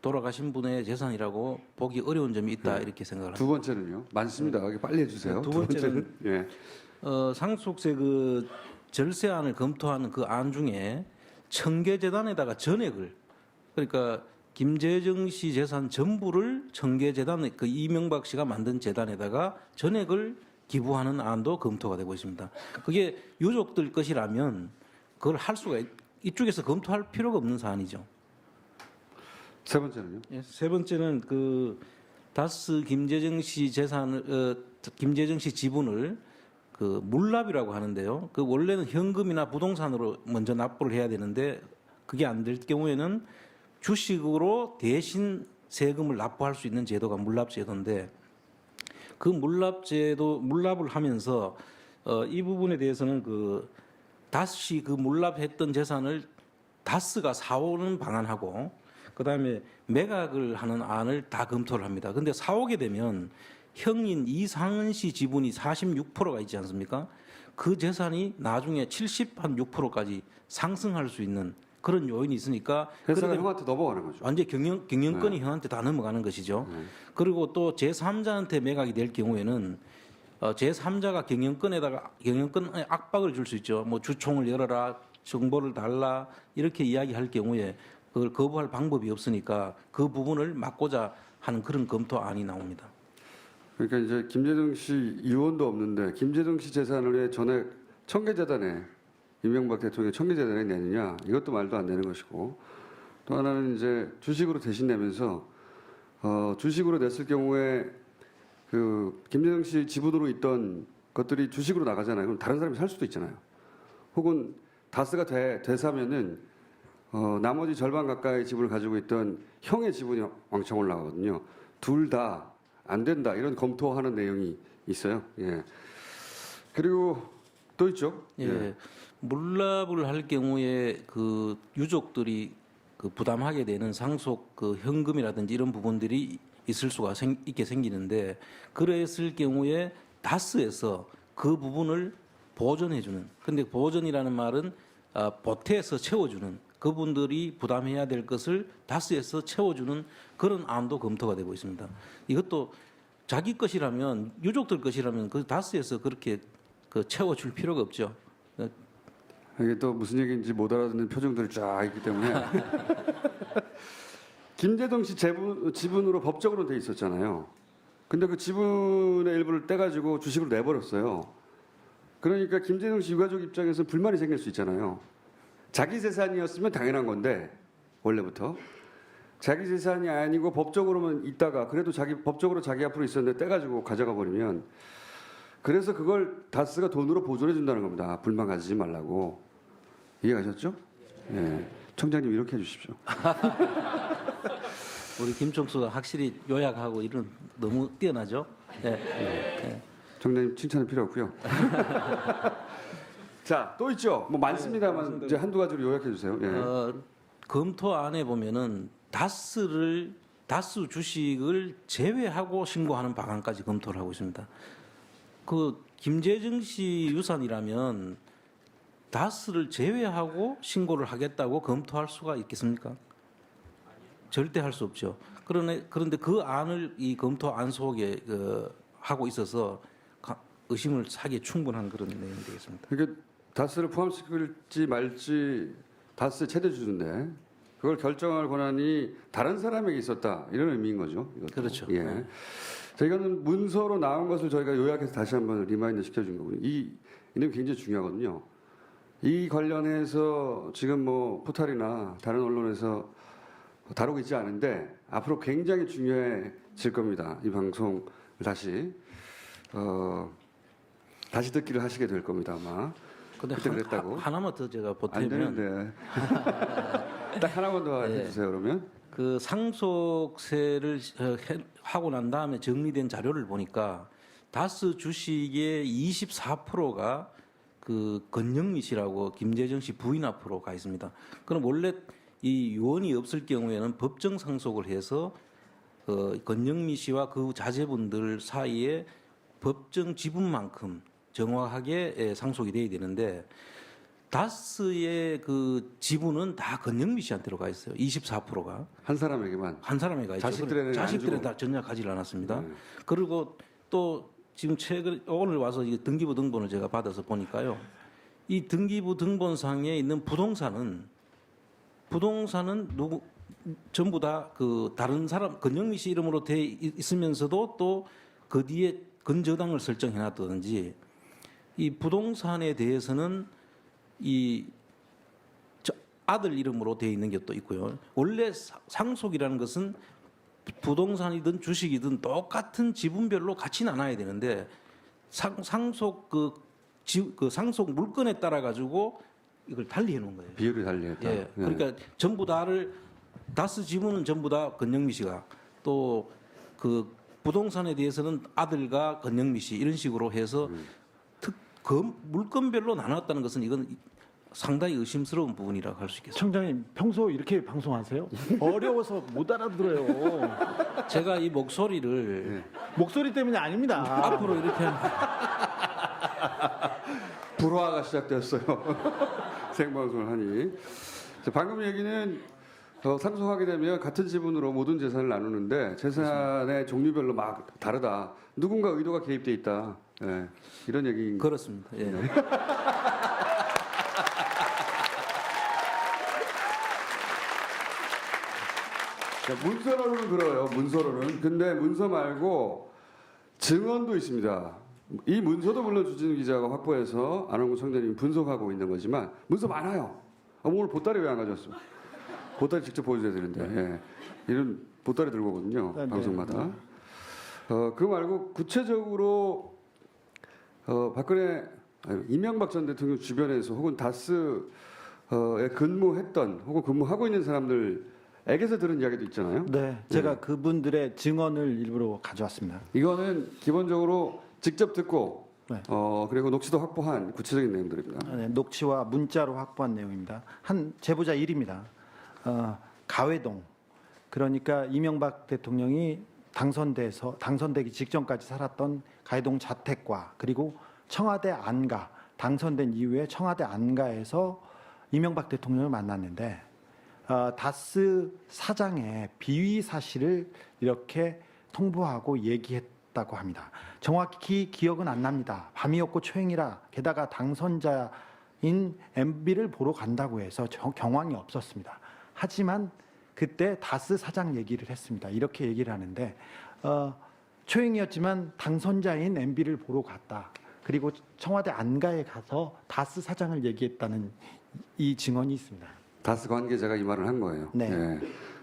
돌아가신 분의 재산이라고 보기 어려운 점이 있다 이렇게 생각을 합니다. 두 번째는요? 많습니다. 빨리 해주세요. 두 번째는 예. 상속세 그 절세안을 검토하는 그 안 중에 청계재단에다가 전액을 그러니까 김재정 씨 재산 전부를 청계재단에 그 이명박 씨가 만든 재단에다가 전액을 기부하는 안도 검토가 되고 있습니다. 그게 유족들 것이라면 그걸 할 수가 이쪽에서 검토할 필요가 없는 사안이죠. 세 번째는요? 예, 세 번째는 그 다스 김재정 씨 재산을 김재정 씨 지분을 그 물납이라고 하는데요. 그 원래는 현금이나 부동산으로 먼저 납부를 해야 되는데 그게 안 될 경우에는 주식으로 대신 세금을 납부할 수 있는 제도가 물납제도인데 그 물납을 하면서 이 부분에 대해서는 다시 그 물납했던 재산을 다스가 사오는 방안하고 그다음에 매각을 하는 안을 다 검토를 합니다. 근데 사오게 되면 형인 이상은 씨 지분이 46%가 있지 않습니까? 그 재산이 나중에 76%까지 상승할 수 있는 그런 요인이 있으니까 회사가 형한테 넘어가는 거죠. 완전 경영권이 형한테 다 넘어가는 것이죠. 그리고 또 제3자한테 매각이 될 경우에는 제3자가 경영권에 압박을 줄 수 있죠. 뭐 주총을 열어라, 정보를 달라 이렇게 이야기할 경우에 그걸 거부할 방법이 없으니까 그 부분을 막고자 하는 그런 검토안이 나옵니다. 그러니까 이제 김재동 씨 유언도 없는데 김재동 씨 재산을 왜 전액 청계재단에 이명박 대통령이 청계재단에 내느냐 이것도 말도 안 되는 것이고 또 하나는 이제 주식으로 대신 내면서 주식으로 냈을 경우에 그 김재동 씨 지분으로 있던 것들이 주식으로 나가잖아요. 그럼 다른 사람이 살 수도 있잖아요. 혹은 다스가 되사면은 나머지 절반 가까이 지분을 가지고 있던 형의 지분이 왕창 올라가거든요. 둘 다 안 된다 이런 검토하는 내용이 있어요. 예. 그리고 또 있죠. 예. 물납을 할 경우에 그 유족들이 그 부담하게 되는 상속 그 현금이라든지 이런 부분들이 있을 수가 있게 생기는데 그랬을 경우에 다스에서 그 부분을 보전해주는. 근데 보전이라는 말은 보태서 채워주는. 그분들이 부담해야 될 것을 다스에서 채워주는 그런 안도 검토가 되고 있습니다. 이것도 자기 것이라면 유족들 것이라면 그 다스에서 그렇게 그 채워줄 필요가 없죠. 이게 또 무슨 얘기인지 못 알아듣는 표정들이 쫙 있기 때문에 김재동 씨 지분으로 법적으로 돼 있었잖아요. 근데 그 지분의 일부를 떼가지고 주식으로 내버렸어요. 그러니까 김재동 씨 유가족 입장에서 불만이 생길 수 있잖아요. 자기 재산이었으면 당연한 건데 원래부터 자기 재산이 아니고 법적으로만 있다가 그래도 법적으로 자기 앞으로 있었는데 떼가지고 가져가 버리면 그래서 그걸 다스가 돈으로 보존해 준다는 겁니다. 불만 가지지 말라고. 이해가셨죠? 예. 청장님 이렇게 해주십시오. 우리 김총수가 확실히 요약하고 이런 너무 뛰어나죠? 예. 예. 청장님 칭찬은 필요 없고요. 자, 또 있죠. 뭐 많습니다만 이제 한두 가지로 요약해 주세요. 예. 검토안에 보면은 다스 주식을 제외하고 신고하는 방안까지 검토를 하고 있습니다. 그 김재정 씨 유산이라면 다스를 제외하고 신고를 하겠다고 검토할 수가 있겠습니까? 절대 할 수 없죠. 그런데 그 안을 이 검토안 속에 하고 있어서 의심을 사기에 충분한 그런 내용이 되겠습니다. 그러니까 다스를 포함시킬지 말지 다스 최대 주주인데 그걸 결정할 권한이 다른 사람에게 있었다 이런 의미인 거죠. 이것도. 그렇죠. 예. 네. 저희가는 문서로 나온 것을 저희가 요약해서 다시 한번 리마인드 시켜준 거고요. 이 내용이 굉장히 중요하거든요. 이 관련해서 지금 뭐 포탈이나 다른 언론에서 다루고 있지 않은데 앞으로 굉장히 중요해질 겁니다. 이 방송을 다시 듣기를 하시게 될 겁니다 아마. 근데 그때 그랬다고? 하나만 더 제가 안 보태면 되는데 딱 하나만 더 네. 해주세요 그러면. 그 상속세를 하고 난 다음에 정리된 자료를 보니까 다스 주식의 24%가 그 건영미 씨라고 김재정 씨 부인 앞으로 가 있습니다. 그럼 원래 이 유언이 없을 경우에는 법정 상속을 해서 건영미 씨와 그 자제분들 사이에 법정 지분만큼 정확하게 상속이 돼야 되는데 다스의 그 지분은 다 건영미 씨한테로 가 있어요. 24%가 한 사람에게만. 한 사람에 가 있죠. 자식들에는 안 다 전혀 가지를 않았습니다. 네. 그리고 또 지금 오늘 와서 이 등기부 등본을 제가 받아서 보니까요. 이 등기부 등본상에 있는 부동산은 전부 다 그 다른 사람 건영미 씨 이름으로 돼 있으면서도 또 그 뒤에 건저당을 설정해 놨다든지 이 부동산에 대해서는 아들 이름으로 돼 있는 것도 있고요. 원래 상속이라는 것은 부동산이든 주식이든 똑같은 지분별로 같이 나눠야 되는데 상속 상속 물건에 따라 가지고 이걸 달리 해놓은 거예요. 비율이 달리했다. 예. 그러니까 전부 다를 다스 지분은 전부 다 건영미 씨가 또 그 부동산에 대해서는 아들과 건영미 씨 이런 식으로 해서 물건별로 나눴다는 것은 이건 상당히 의심스러운 부분이라고 할 수 있겠습니다. 청장님 평소 이렇게 방송하세요? 어려워서 못 알아들어요. 제가 이 목소리를 목소리 때문이 아닙니다. 앞으로 이렇게 불화가 시작되었어요. 생방송을 하니. 자, 방금 얘기는 상속하게 되면 같은 지분으로 모든 재산을 나누는데 재산의 종류별로 막 다르다. 누군가 의도가 개입돼 있다. 예, 이런 얘기인 거. 그렇습니다. 예. 자, 문서로는 그래요. 문서로는. 근데 문서 말고 증언도 있습니다. 이 문서도 물론 주진우 기자가 확보해서 안홍구 청장님이 분석하고 있는 거지만 문서 많아요. 오늘 보따리 왜 안 가져왔어? 보따리 직접 보여줘야 되는데 예. 이런 보따리 들고 오거든요. 네, 방송마다. 그거 말고 구체적으로 박근혜 이명박 전 대통령 주변에서 혹은 다스에 근무했던 혹은 근무하고 있는 사람들에게서 들은 이야기도 있잖아요. 네, 제가 그분들의 증언을 일부러 가져왔습니다. 이거는 기본적으로 직접 듣고 네. 그리고 녹취도 확보한 구체적인 내용들입니다. 네, 녹취와 문자로 확보한 내용입니다. 한 제보자 1입니다. 가회동, 그러니까 이명박 대통령이 당선되기 직전까지 살았던 가회동 자택과 그리고 청와대 안가, 당선된 이후에 청와대 안가에서 이명박 대통령을 만났는데 다스 사장의 비위 사실을 이렇게 통보하고 얘기했다고 합니다. 정확히 기억은 안 납니다. 밤이었고 초행이라 게다가 당선자인 MB를 보러 간다고 해서 경황이 없었습니다. 하지만 그때 다스 사장 얘기를 했습니다. 이렇게 얘기를 하는데 초행이었지만 당선자인 MB를 보러 갔다. 그리고 청와대 안가에 가서 다스 사장을 얘기했다는 이 증언이 있습니다. 다스 관계자가 이 말을 한 거예요. 네. 예.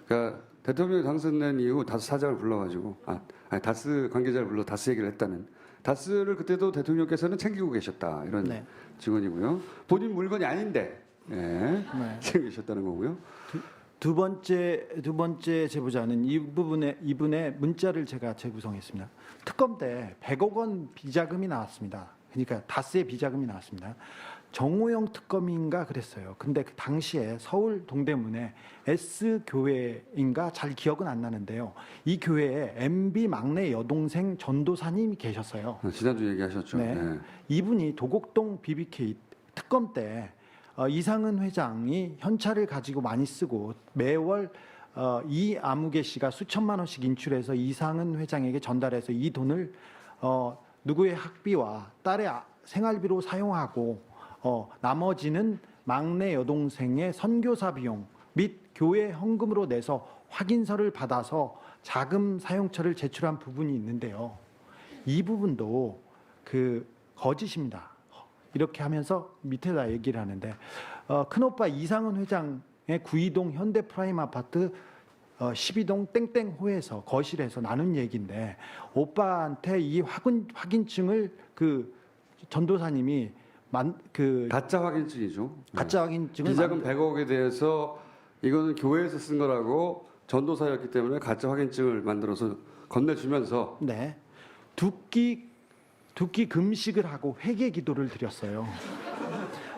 그러니까 대통령이 당선된 이후 다스 사장을 불러가지고 아니, 다스 관계자를 불러 다스 얘기를 했다는. 다스를 그때도 대통령께서는 챙기고 계셨다 이런 네. 증언이고요. 본인 물건이 아닌데 네. 챙기셨다는 거고요. 두 번째 제보자는 이분의 문자를 제가 재구성했습니다. 특검 때 100억 원 비자금이 나왔습니다. 그러니까 다스의 비자금이 나왔습니다. 정호영 특검인가 그랬어요. 근데 그 당시에 서울 동대문에 S 교회인가 잘 기억은 안 나는데요. 이 교회에 MB 막내 여동생 전도사님이 계셨어요. 지난주 얘기하셨죠. 네. 네. 이분이 도곡동 BBK 특검 때 이상은 회장이 현찰을 가지고 많이 쓰고 매월 이아무개 씨가 수천만 원씩 인출해서 이상은 회장에게 전달해서 이 돈을 누구의 학비와 딸의 생활비로 사용하고 나머지는 막내 여동생의 선교사 비용 및 교회 헌금으로 내서 확인서를 받아서 자금 사용처를 제출한 부분이 있는데요. 이 부분도 그 거짓입니다. 이렇게 하면서 밑에다 얘기를 하는데 큰오빠 이상은 회장의 구이동 현대프라임 아파트 12동 땡땡호에서 거실에서 나눈 얘기인데 오빠한테 이 확인증을 그 전도사님이 가짜 확인증이죠. 가짜 확인증을 비자금 100억에 대해서 이거는 교회에서 쓴 거라고 전도사였기 때문에 가짜 확인증을 만들어서 건네주면서 네. 두 끼 금식을 하고 회개 기도를 드렸어요.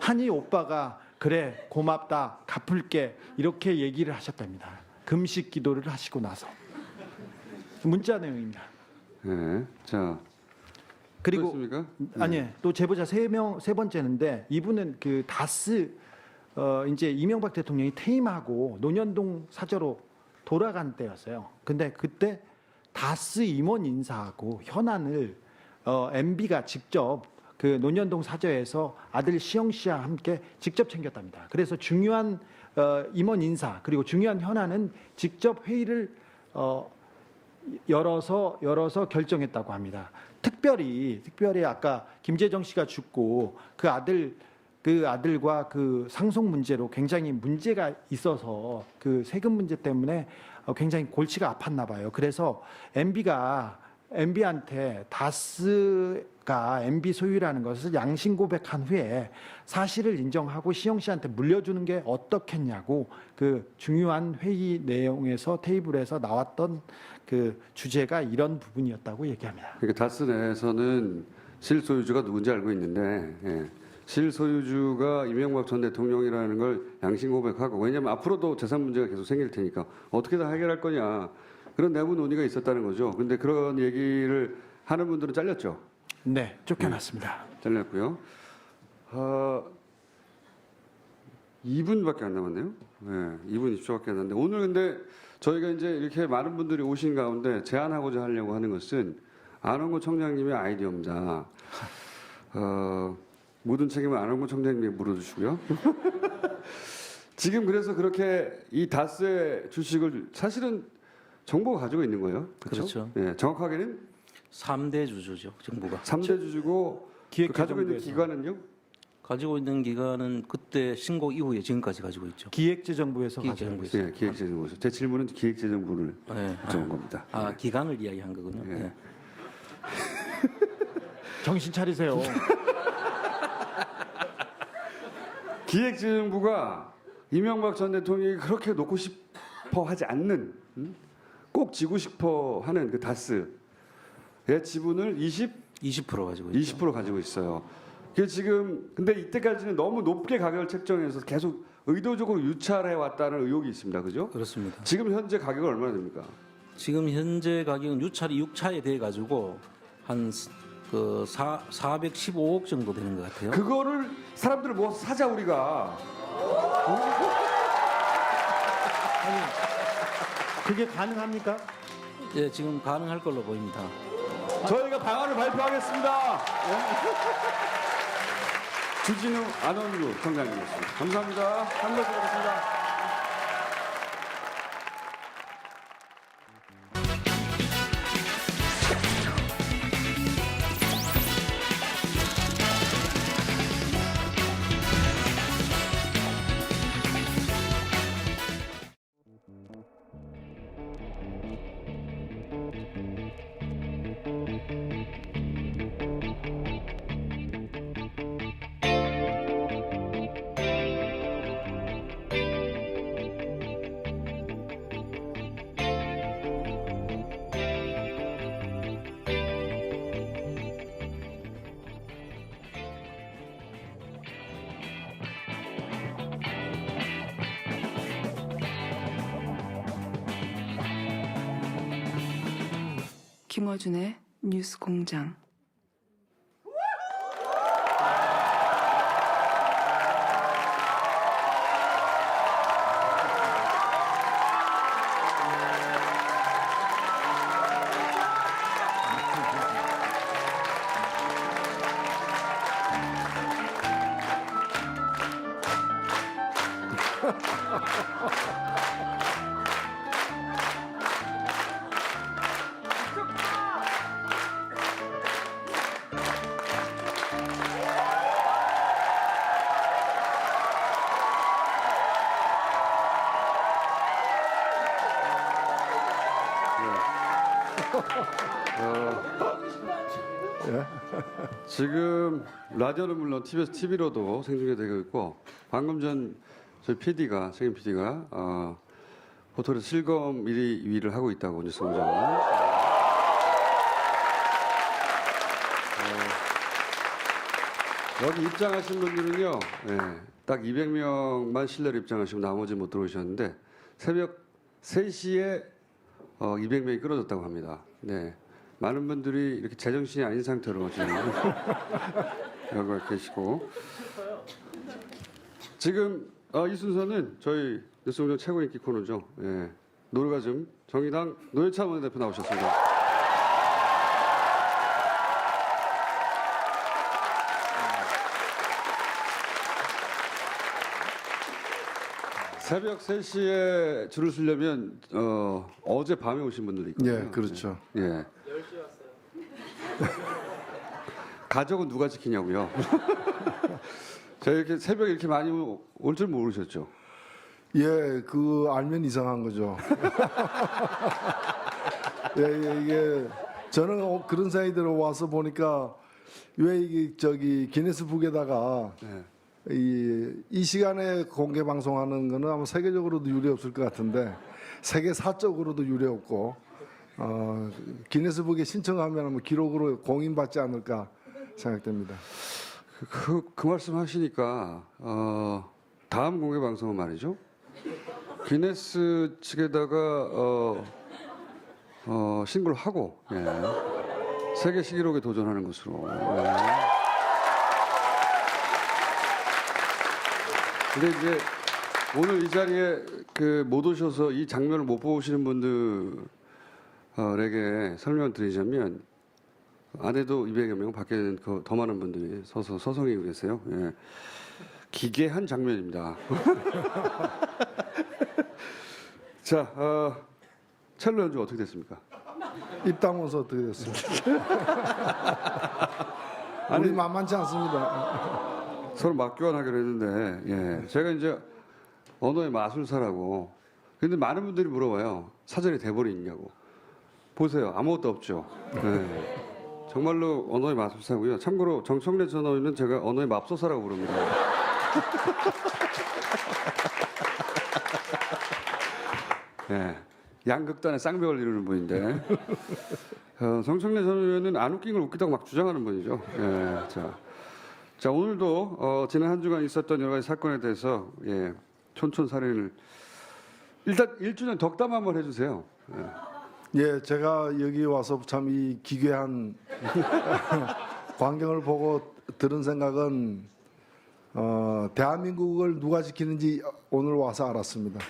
하니 오빠가 그래 고맙다 갚을게 이렇게 얘기를 하셨답니다. 금식 기도를 하시고 나서 문자 내용입니다. 네. 자 그리고 그렇습니까? 아니 또 제보자 세 번째인데 이분은 그 다스 이제 이명박 대통령이 퇴임하고 논현동 사저로 돌아간 때였어요. 근데 그때 다스 임원 인사하고 현안을 MB가 직접 그 논현동 사저에서 아들 시영 씨와 함께 직접 챙겼답니다. 그래서 중요한 임원 인사 그리고 중요한 현안은 직접 회의를 열어서 결정했다고 합니다. 특별히 아까 김재정 씨가 죽고 그 아들과 그 상속 문제로 굉장히 문제가 있어서 그 세금 문제 때문에 굉장히 골치가 아팠나 봐요. 그래서 MB가 MB한테 다스가 MB 소유라는 것을 양심 고백한 후에 사실을 인정하고 시영 씨한테 물려주는 게 어떻겠냐고 그 중요한 회의 내용에서 테이블에서 나왔던 그 주제가 이런 부분이었다고 얘기합니다. 그러니까 다스 내에서는 실소유주가 누군지 알고 있는데 예. 실소유주가 이명박 전 대통령이라는 걸 양심 고백하고 왜냐하면 앞으로도 재산 문제가 계속 생길 테니까 어떻게 다 해결할 거냐 그런 내부 논의가 있었다는 거죠. 근데 그런 얘기를 하는 분들은 잘렸죠. 네, 쫓겨났습니다. 잘렸고요. 2분밖에 안 남았네요. 네, 2분 20초밖에 안 남았는데 오늘 근데 저희가 이제 이렇게 많은 분들이 오신 가운데 제안하고자 하려고 하는 것은 안원구 청장님의 아이디어입니다. 모든 책임은 안원구 청장님에게 물어주시고요. 지금 그래서 그렇게 이 다스의 주식을 사실은 정부가 가지고 있는 거예요. 그렇죠? 예, 정확하게는 3대 주주죠, 정부가. 3대 주주고 그 가지고 있는 기획재정부에서. 기관은요? 가지고 있는 기간은 그때 신고 이후에 지금까지 가지고 있죠. 기획재정부에서 가져온 기획재정부에서. 거예요. 예, 기획재정부에서. 제 질문은 기획재정부를 네. 여쭤본 겁니다. 아, 기간을 이야기한 거군요. 예. 네. 정신 차리세요. 기획재정부가 이명박 전 대통령이 그렇게 놓고 싶어 하지 않는 꼭 지고 싶어 하는 그 다스의 지분을 20% 가지고 있죠. 20% 가지고 있어요. 그게 지금 근데 이때까지는 너무 높게 가격을 책정해서 계속 의도적으로 유찰해 왔다는 의혹이 있습니다. 그죠? 그렇습니다. 지금 현재 가격은 얼마나 됩니까? 지금 현재 가격은 유찰이 6차에 돼 가지고 한 그 415억 정도 되는 것 같아요. 그거를 사람들을 모아서 사자 우리가. 그게 가능합니까? 예, 지금 가능할 걸로 보입니다. 저희가 방안을 발표하겠습니다. 주진우 안원구 청장님이었습니다. 감사합니다. 감사드리겠습니다. 김어준의 뉴스 공장. 지금 라디오는 물론 TV로도 생중계되고 있고 방금 전 저희 PD가 책임 PD가 포털에서 실검 1위를 하고 있다고 뉴스 공장은 여기 입장하신 분들은요, 딱 200명만 실내로 입장하시고 나머지 못 들어오셨는데 새벽 3시에 200명이 끌어졌다고 합니다. 네. 많은 분들이 이렇게 제정신이 아닌 상태로 지금 여기 계시고 지금 이 순서는 저희 뉴스공장 최고 인기 코너죠. 예. 노르가즘 정의당 노회찬 원내대표 나오셨습니다. 새벽 3시에 줄을 서려면 어제 밤에 오신 분들이 있거든요. 예, 그렇죠. 예. 가족은 누가 지키냐고요? 제가 이렇게 새벽에 이렇게 많이 올 줄 모르셨죠? 예, 그 알면 이상한 거죠. 예, 이게 저는 그런 생각이 들어 와서 보니까 왜 이게 저기 기네스북에다가 네. 이 시간에 공개 방송하는 거는 아마 세계적으로도 유례 없을 것 같은데 세계사적으로도 유례 없고 기네스북에 신청하면 아마 기록으로 공인받지 않을까 생각됩니다. 그 말씀 하시니까 다음 공개 방송은 말이죠. 기네스 측에다가 신고를 하고 세계 시기록에 도전하는 것으로. 근데 이제 오늘 이 자리에 못 오셔서 이 장면을 못 보시는 분들에게 설명을 드리자면 안에도 200여 명, 밖에는 더 많은 분들이 서서 서성이고 계세요. 예. 기괴한 장면입니다. 자, 첼로 연주 어떻게 됐습니까? 입 다물어서 어떻게 됐습니까? 우리 만만치 않습니다. 서로 맞교환하기로 했는데, 예. 제가 이제 언어의 마술사라고. 근데 많은 분들이 물어봐요. 사전에 대본이 있냐고. 보세요. 아무것도 없죠. 예. 정말로 언어의 마술사고요. 참고로 정청래 전 의원은 제가 언어의 맙소사라고 부릅니다. 예. 양극단의 쌍벽을 이루는 분인데 정청래 전 의원은 안 웃긴 걸 웃기다고 막 주장하는 분이죠. 예. 자 오늘도 지난 한 주간 있었던 여러 가지 사건에 대해서 촌촌살인을 일단 1주년 덕담 한번 해주세요. 예, 제가 여기 와서 참 이 기괴한 광경을 보고 들은 생각은 대한민국을 누가 지키는지 오늘 와서 알았습니다.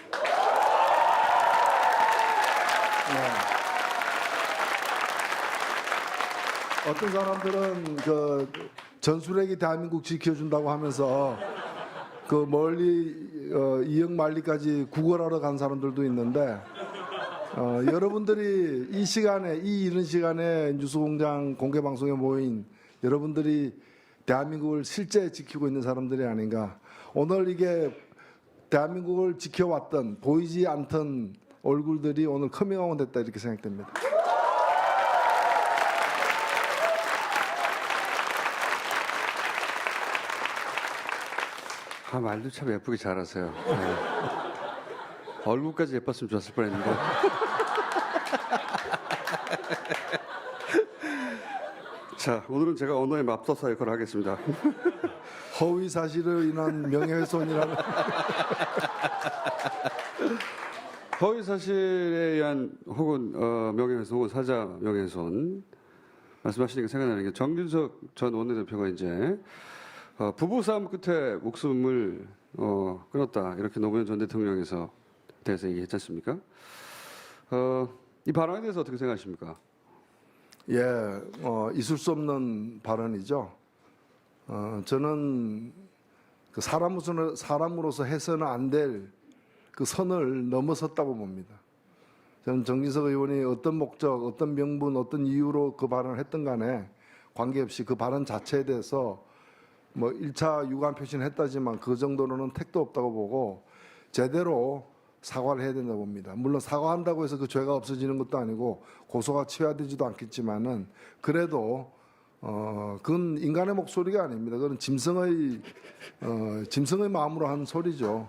어떤 사람들은 전술핵이 대한민국 지켜준다고 하면서 멀리 이역만리까지 구걸하러 간 사람들도 있는데 여러분들이 이 시간에 이 이른 시간에 뉴스공장 공개 방송에 모인 여러분들이 대한민국을 실제 지키고 있는 사람들이 아닌가. 오늘 이게 대한민국을 지켜왔던 보이지 않던 얼굴들이 오늘 커밍아웃 됐다 이렇게 생각됩니다. 말도 참 예쁘게 잘하세요. 네. 얼굴까지 예뻤으면 좋았을 뻔했는데. 자, 오늘은 제가 언어의 맙소사 역할을 하겠습니다. 허위 사실로 인한 명예훼손이라는 허위 사실에 의한 혹은 명예훼손 혹은 사자 명예훼손 말씀하시니까 생각나는 게 정균석 전 원내대표가 이제 부부싸움 끝에 목숨을 끊었다 이렇게 노무현 전 대통령에서 대해서 얘기했지 않습니까? 이 발언에 대해서 어떻게 생각하십니까? 예, 있을 수 없는 발언이죠. 저는 사람으로서 해서는 안 될 그 선을 넘어섰다고 봅니다. 저는 정진석 의원이 어떤 목적, 어떤 명분, 어떤 이유로 그 발언을 했든 간에 관계없이 그 발언 자체에 대해서 1차 유감 표시는 했다지만 그 정도로는 택도 없다고 보고 제대로 사과를 해야 된다고 봅니다. 물론 사과한다고 해서 그 죄가 없어지는 것도 아니고 고소가 취하되지도 않겠지만은 그래도 그건 인간의 목소리가 아닙니다. 그건 짐승의 마음으로 한 소리죠.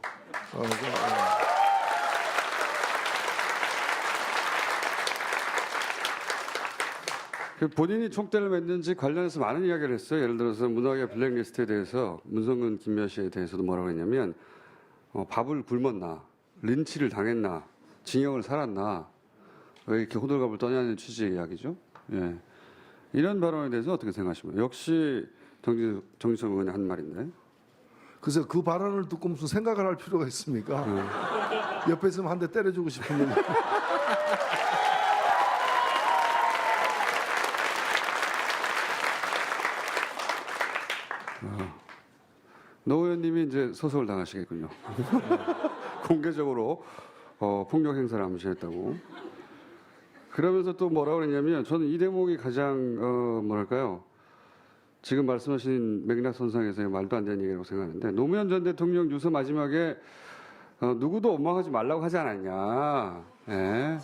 본인이 총대를 맸는지 관련해서 많은 이야기를 했어요. 예를 들어서 문학의 블랙리스트에 대해서 문성근 김여시에 대해서도 뭐라고 했냐면 밥을 굶었나, 린치를 당했나, 징역을 살았나, 왜 이렇게 호들갑을 떠냐는 취지의 이야기죠. 예. 이런 발언에 대해서 어떻게 생각하십니까? 역시 정진석 의원이 한 말인데. 그래서 그 발언을 듣고 무슨 생각을 할 필요가 있습니까? 옆에 있으면 한 대 때려주고 싶은데. 노 의원님이 이제 소송을 당하시겠군요. 공개적으로 폭력 행사를 암시했다고. 그러면서 또 뭐라고 그랬냐면 저는 이 대목이 가장 뭐랄까요. 지금 말씀하신 맥락선상에서의 말도 안 되는 얘기라고 생각하는데 노무현 전 대통령 유서 마지막에 누구도 원망하지 말라고 하지 않았냐. 예.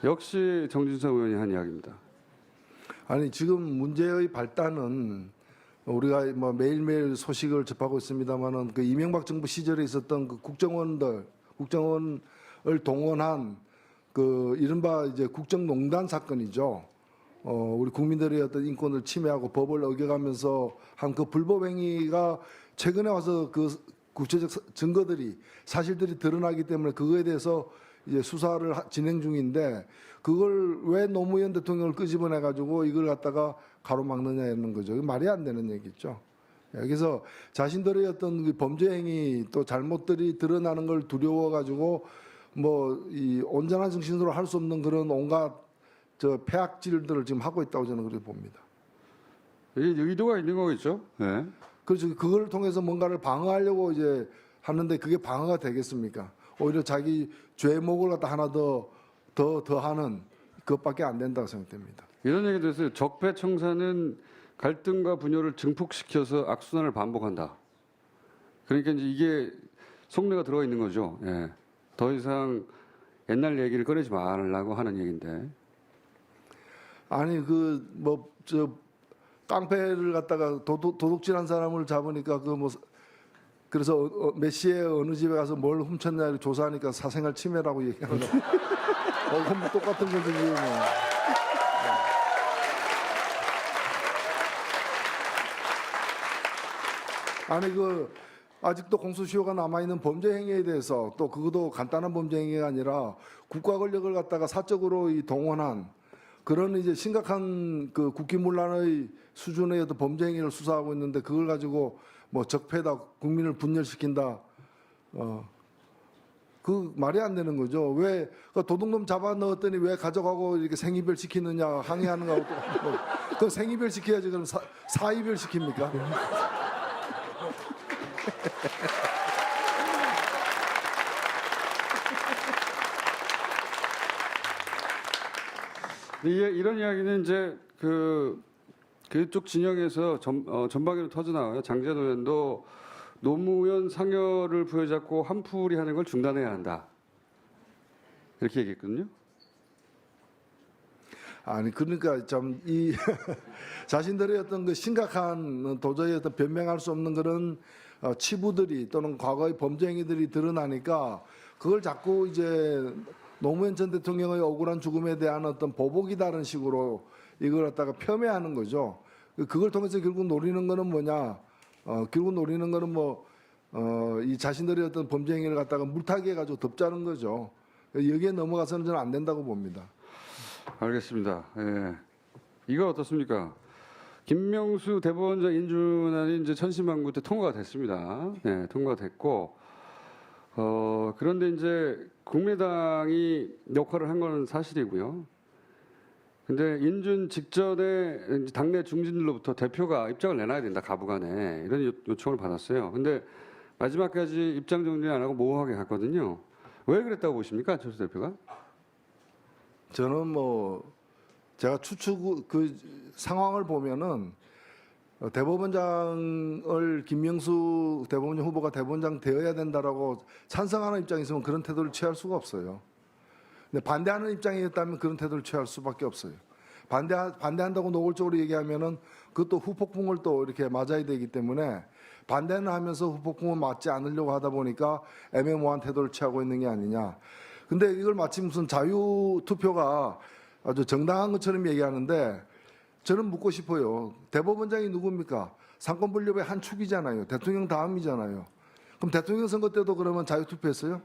역시 정진석 의원이 한 이야기입니다. 아니 지금 문제의 발단은 우리가 뭐 매일매일 소식을 접하고 있습니다만은 그 이명박 정부 시절에 있었던 그 국정원을 동원한 그 이른바 이제 국정농단 사건이죠. 우리 국민들의 어떤 인권을 침해하고 법을 어겨가면서 한 그 불법 행위가 최근에 와서 그 구체적 증거들이 사실들이 드러나기 때문에 그거에 대해서 이제 수사를 진행 중인데 그걸 왜 노무현 대통령을 끄집어내 가지고 이걸 갖다가 가로막느냐는 거죠. 말이 안 되는 얘기죠. 여기서 자신들의 어떤 그 범죄 행위 또 잘못들이 드러나는 걸 두려워 가지고 뭐 이 온전한 정신으로 할 수 없는 그런 온갖 저 폐악질들을 지금 하고 있다고 저는 그렇게 봅니다. 이게 의도가 있는 거겠죠? 네. 그렇죠. 그걸 통해서 뭔가를 방어하려고 이제 하는데 그게 방어가 되겠습니까? 오히려 자기 죄목을 갖다 하나 더 하는 그것밖에 안 된다고 생각됩니다. 이런 얘기도 있어요. 적폐청산은 갈등과 분열을 증폭시켜서 악순환을 반복한다. 그러니까 이제 이게 속내가 들어가 있는 거죠. 예. 더 이상 옛날 얘기를 꺼내지 말라고 하는 얘기인데. 아니 그 뭐 저 깡패를 갖다가 도둑질한 사람을 잡으니까 그 뭐 그래서 몇 시에 어느 집에 가서 뭘 훔쳤냐 조사하니까 사생활 침해라고 얘기하는 거. 그럼 뭐 똑같은 거지 뭐. 아니 그 아직도 공소시효가 남아 있는 범죄 행위에 대해서 또 그것도 간단한 범죄 행위가 아니라 국가 권력을 갖다가 사적으로 이 동원한 그런 이제 심각한 그 국기문란의 수준의 어떤 범죄 행위를 수사하고 있는데 그걸 가지고 뭐 적폐다 국민을 분열시킨다 그 말이 안 되는 거죠. 왜 그 도둑놈 잡아 넣었더니 왜 가져가고 이렇게 생이별 시키느냐 항의하는 거하고 똑같고 그 생이별 시켜야지 그럼 사이별 시킵니까? 이런 이야기는 이제 그쪽 진영에서 전방위로 터져나와요. 장재현 의원도 노무현 상여를 부여잡고 한풀이 하는 걸 중단해야 한다. 이렇게 얘기했거든요. 아니 그러니까 참 이 자신들의 어떤 그 심각한 도저히 어떤 변명할 수 없는 그런 치부들이 또는 과거의 범죄 행위들이 드러나니까 그걸 자꾸 이제 노무현 전 대통령의 억울한 죽음에 대한 어떤 보복이다라는 식으로 이걸 갖다가 폄훼하는 거죠. 그걸 통해서 결국 노리는 거는 뭐냐? 결국 노리는 거는 이 자신들의 어떤 범죄 행위를 갖다가 물타기 해가지고 덮자는 거죠. 여기에 넘어가서는 저는 안 된다고 봅니다. 알겠습니다. 예. 이거 어떻습니까? 김명수 대법원장 인준안이 이제 천신만고 때 통과가 됐습니다. 네, 통과가 됐고, 그런데 이제 국민의당이 역할을 한 건 사실이고요. 근데 인준 직전에 당내 중진들로부터 대표가 입장을 내놔야 된다, 가부간에. 이런 요청을 받았어요. 근데 마지막까지 입장 정리 안 하고 모호하게 갔거든요. 왜 그랬다고 보십니까, 안철수 대표가? 저는 제가 그 상황을 보면은 대법원장을 김명수 대법원장 후보가 대법원장 되어야 된다라고 찬성하는 입장이 있으면 그런 태도를 취할 수가 없어요. 근데 반대하는 입장이었다면 그런 태도를 취할 수밖에 없어요. 반대한다고 노골적으로 얘기하면은 그것도 후폭풍을 또 이렇게 맞아야 되기 때문에 반대는 하면서 후폭풍을 맞지 않으려고 하다 보니까 애매모호한 태도를 취하고 있는 게 아니냐. 근데 이걸 마치 무슨 자유투표가 아주 정당한 것처럼 얘기하는데 저는 묻고 싶어요. 대법원장이 누굽니까? 상권분립의 한 축이잖아요. 대통령 다음이잖아요. 그럼 대통령 선거 때도 그러면 자유투표했어요?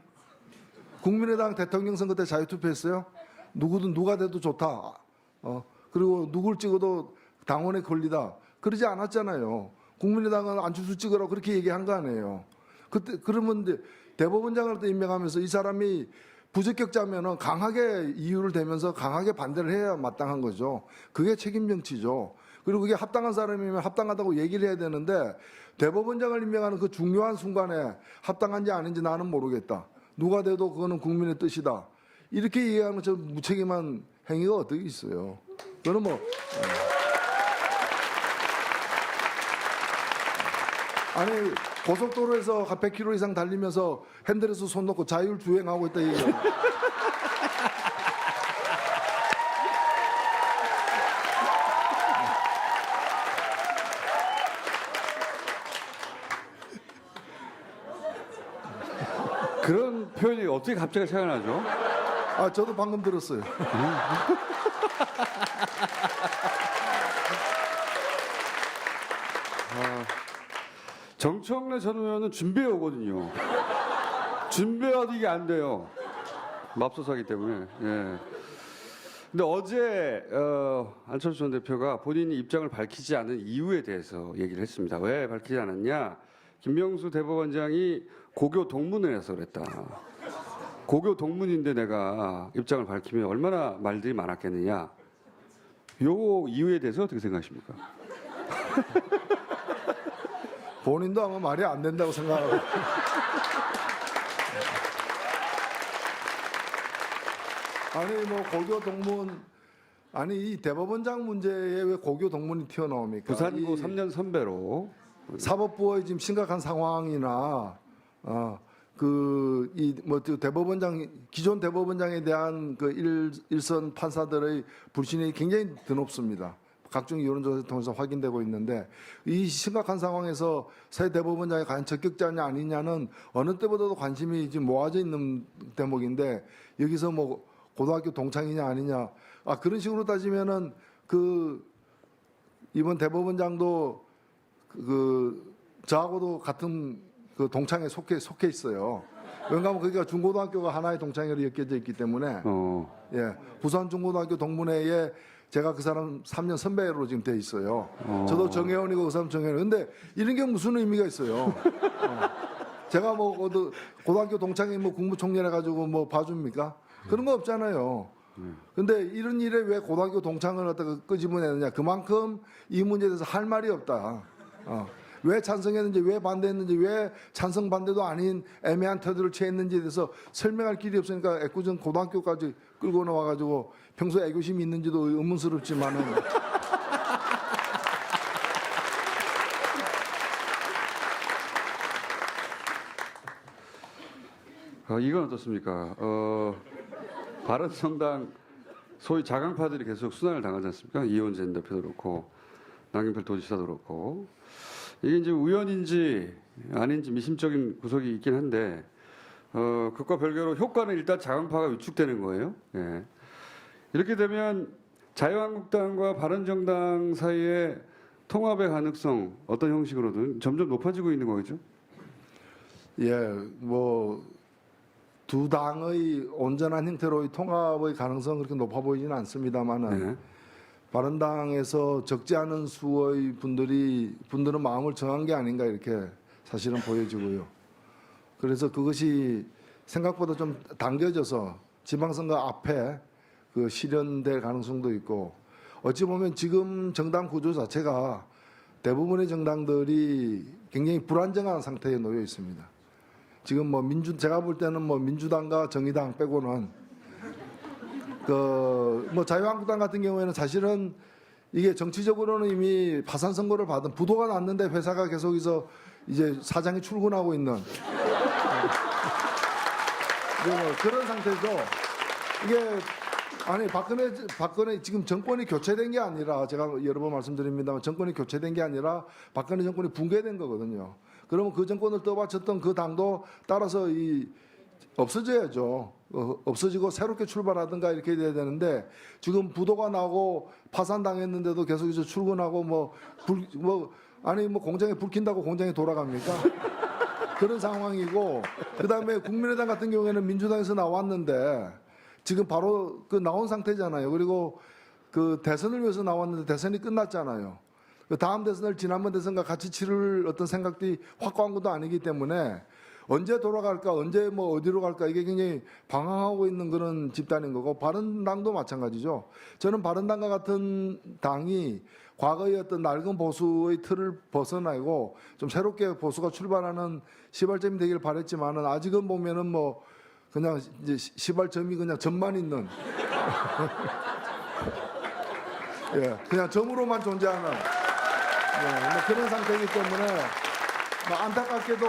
국민의당 대통령 선거 때 자유투표했어요? 누구든 누가 돼도 좋다. 그리고 누굴 찍어도 당원의 권리다. 그러지 않았잖아요. 국민의당은 안철수 찍으라고 그렇게 얘기한 거 아니에요. 그러면 대법원장을 또 임명하면서 이 사람이 부적격자면은 강하게 이유를 대면서 강하게 반대를 해야 마땅한 거죠. 그게 책임 정치죠. 그리고 그게 합당한 사람이면 합당하다고 얘기를 해야 되는데 대법원장을 임명하는 그 중요한 순간에 합당한지 아닌지 나는 모르겠다. 누가 돼도 그거는 국민의 뜻이다. 이렇게 얘기하는 저 무책임한 행위가 어떻게 있어요. 그거는 아니 고속도로에서 100km 이상 달리면서 핸들에서 손 놓고 자율 주행하고 있다 얘기해요. 어떻게 갑자기 생각나죠? 아, 저도 방금 들었어요. 정청래 전 의원은 준비해 오거든요. 준비해와도 이게 안 돼요. 맙소사기 때문에. 예. 근데 어제 안철수 전 대표가 본인이 입장을 밝히지 않은 이유에 대해서 얘기를 했습니다. 왜 밝히지 않았냐? 김명수 대법원장이 고교 동문회에서 그랬다. 고교 동문인데 내가 입장을 밝히면 얼마나 말들이 많았겠느냐. 요 이유에 대해서 어떻게 생각하십니까? 본인도 아마 말이 안 된다고 생각하고. 아니 뭐 고교 동문 아니 이 대법원장 문제에 왜 고교 동문이 튀어나옵니까? 부산고 이 3년 선배로 사법부의 지금 심각한 상황이나 그이뭐 대법원장 기존 대법원장에 대한 그 일선 판사들의 불신이 굉장히 드높습니다. 각종 여론조사를 통해서 확인되고 있는데 이 심각한 상황에서 새 대법원장이 과연 적격자냐 아니냐는 어느 때보다도 관심이 지금 모아져 있는 대목인데 여기서 뭐 고등학교 동창이냐 아니냐 그런 식으로 따지면은 그 이번 대법원장도 저하고도 같은 그 동창에 속해 있어요. 왜냐하면 거기가 중고등학교가 하나의 동창회로 엮여져 있기 때문에 예 부산 중고등학교 동문회에 제가 그 사람 3년 선배로 지금 돼 있어요. 저도 정혜원이고 그 사람 정혜원. 근데 이런 게 무슨 의미가 있어요? 제가 뭐 고등학교 동창회 뭐 국무총리해 가지고 뭐 봐줍니까? 그런 거 없잖아요. 근데 이런 일에 왜 고등학교 동창을 갖다가 끄집어내느냐? 그만큼 이 문제에 대해서 할 말이 없다. 왜 찬성했는지, 왜 반대했는지, 왜 찬성 반대도 아닌 애매한 태도를 취했는지에 대해서 설명할 길이 없으니까 애꿎은 고등학교까지 끌고 나와가지고 평소에 애교심이 있는지도 의문스럽지만은 이건 어떻습니까? 바른정당 소위 자강파들이 계속 순환을 당하지 않습니까? 이원재 대표도 그렇고 남경필 도지사도 그렇고 이게 이제 우연인지 아닌지 미심적인 구석이 있긴 한데 그것과 별개로 효과는 일단 자강파가 위축되는 거예요. 예. 이렇게 되면 자유한국당과 바른정당 사이의 통합의 가능성 어떤 형식으로든 점점 높아지고 있는 거겠죠? 예, 뭐 두 당의 온전한 형태로의 통합의 가능성은 그렇게 높아 보이지는 않습니다만은 네. 바른당에서 적지 않은 수의 분들은 마음을 정한 게 아닌가 이렇게 사실은 보여지고요. 그래서 그것이 생각보다 좀 당겨져서 지방선거 앞에 그 실현될 가능성도 있고 어찌 보면 지금 정당 구조 자체가 대부분의 정당들이 굉장히 불안정한 상태에 놓여 있습니다. 지금 뭐 제가 볼 때는 뭐 민주당과 정의당 빼고는 뭐 자유한국당 같은 경우에는 사실은 이게 정치적으로는 이미 파산 선고를 받은 부도가 났는데 회사가 계속해서 이제 사장이 출근하고 있는 뭐 그런 상태죠. 이게 아니 박근혜 지금 정권이 교체된 게 아니라 제가 여러 번 말씀드립니다만 정권이 교체된 게 아니라 박근혜 정권이 붕괴된 거거든요. 그러면 그 정권을 떠받쳤던 그 당도 따라서 없어져야죠. 없어지고 새롭게 출발하든가 이렇게 돼야 되는데 지금 부도가 나고 파산당했는데도 계속해서 출근하고 아니 공장에 불 킨다고 공장이 돌아갑니까? 그런 상황이고 그다음에 국민의당 같은 경우에는 민주당에서 나왔는데 지금 바로 그 나온 상태잖아요. 그리고 그 대선을 위해서 나왔는데 대선이 끝났잖아요. 그 다음 대선을 지난번 대선과 같이 치를 어떤 생각들이 확고한 것도 아니기 때문에 언제 돌아갈까, 언제 뭐 어디로 갈까 이게 굉장히 방황하고 있는 그런 집단인 거고 바른당도 마찬가지죠. 저는 바른당과 같은 당이 과거의 어떤 낡은 보수의 틀을 벗어나고 좀 새롭게 보수가 출발하는 시발점이 되길 바랬지만은 아직은 보면은 뭐 그냥 이제 시발점이 그냥 점만 있는 예, 그냥 점으로만 존재하는 뭐 그런 상태이기 때문에 뭐 안타깝게도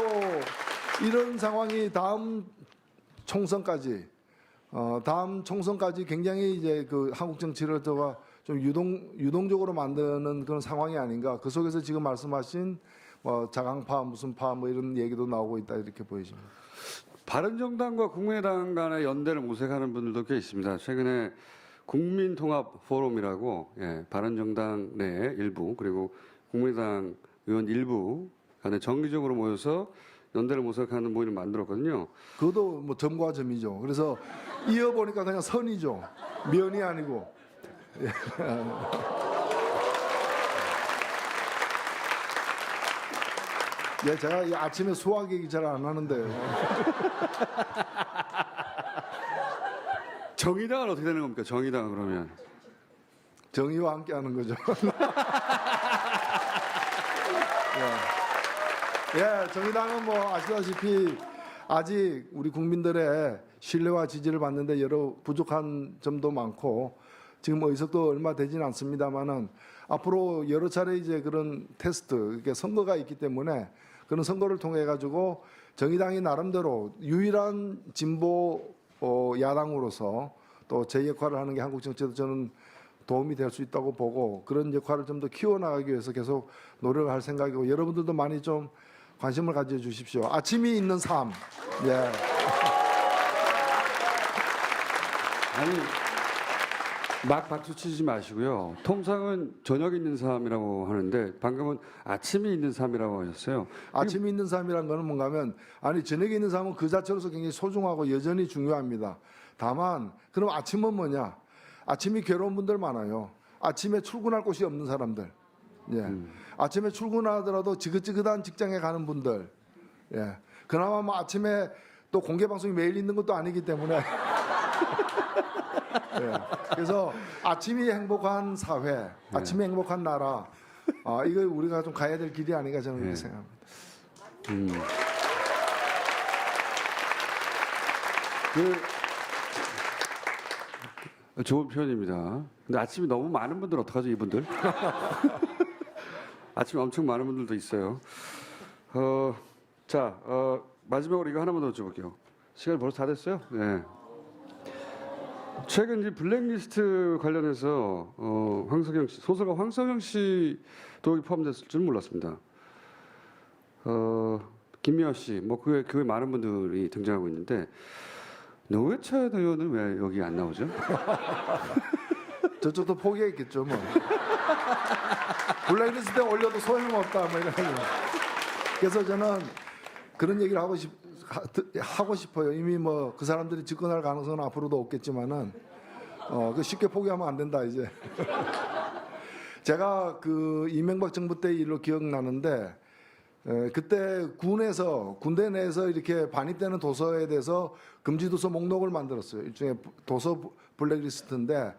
이런 상황이 다음 총선까지 굉장히 이제 그 한국 정치를 좀 유동적으로 만드는 그런 상황이 아닌가. 그 속에서 지금 말씀하신 뭐 자강파 무슨 파 뭐 이런 얘기도 나오고 있다 이렇게 보여집니다. 바른정당과 국민의당 간의 연대를 모색하는 분들도 꽤 있습니다. 최근에 국민통합포럼이라고 바른정당 내 일부 그리고 국민의당 의원 일부 간에 정기적으로 모여서 연대를 모색하는 모임을 만들었거든요. 그것도 뭐 점과 점이죠. 그래서 이어보니까 그냥 선이죠. 면이 아니고. 예, 제가 이 아침에 수학 얘기 잘 안 하는데요. 정의당은 어떻게 되는 겁니까? 정의당은 그러면 정의와 함께 하는 거죠. 예, 정의당은 뭐 아시다시피 아직 우리 국민들의 신뢰와 지지를 받는데 여러 부족한 점도 많고 지금 의석도 얼마 되지는 않습니다만은 앞으로 여러 차례 이제 그런 테스트, 이게 선거가 있기 때문에 그런 선거를 통해 가지고 정의당이 나름대로 유일한 진보 야당으로서 또 제 역할을 하는 게 한국 정치에도 저는 도움이 될 수 있다고 보고 그런 역할을 좀 더 키워나가기 위해서 계속 노력을 할 생각이고 여러분들도 많이 좀 관심을 가져주십시오. 아침이 있는 삶. 예. 아니 막 박수 치지 마시고요. 통상은 저녁 있는 삶이라고 하는데 방금은 아침이 있는 삶이라고 하셨어요. 아침이 있는 삶이란 거는 뭔가 하면 아니 저녁에 있는 삶은 그 자체로서 굉장히 소중하고 여전히 중요합니다. 다만 그럼 아침은 뭐냐? 아침이 괴로운 분들 많아요. 아침에 출근할 곳이 없는 사람들. 예. 아침에 출근하더라도 지긋지긋한 직장에 가는 분들. 예. 그나마 뭐 아침에 또 공개 방송이 매일 있는 것도 아니기 때문에. 예. 그래서 아침이 행복한 사회, 아침이 행복한 나라. 이거 우리가 좀 가야 될 길이 아닌가 저는 그렇게 생각합니다. 좋은 표현입니다. 근데 아침이 너무 많은 분들 어떡하죠, 이분들? 아침에 엄청 많은 분들도 있어요. 마지막으로 이거 하나만 더 여쭤볼게요. 시간이 벌써 다 됐어요? 네. 최근 이 블랙리스트 관련해서 황석영 씨, 소설가 황석영 씨도 여기 포함됐을 줄 몰랐습니다. 김미화 씨, 뭐 그 외에 많은 분들이 등장하고 있는데 노회찬 의원은 왜 여기 안 나오죠? 저쪽도 포기했겠죠, 뭐. 블랙리스트에 올려도 소용없다, 뭐 이런. 그래서 저는 그런 얘기를 하고 싶어요. 이미 뭐 그 사람들이 집권할 가능성은 앞으로도 없겠지만은, 그 쉽게 포기하면 안 된다, 이제. 제가 그 이명박 정부 때 일로 기억나는데, 그때 군대 내에서 이렇게 반입되는 도서에 대해서 금지 도서 목록을 만들었어요. 일종의 도서 블랙리스트인데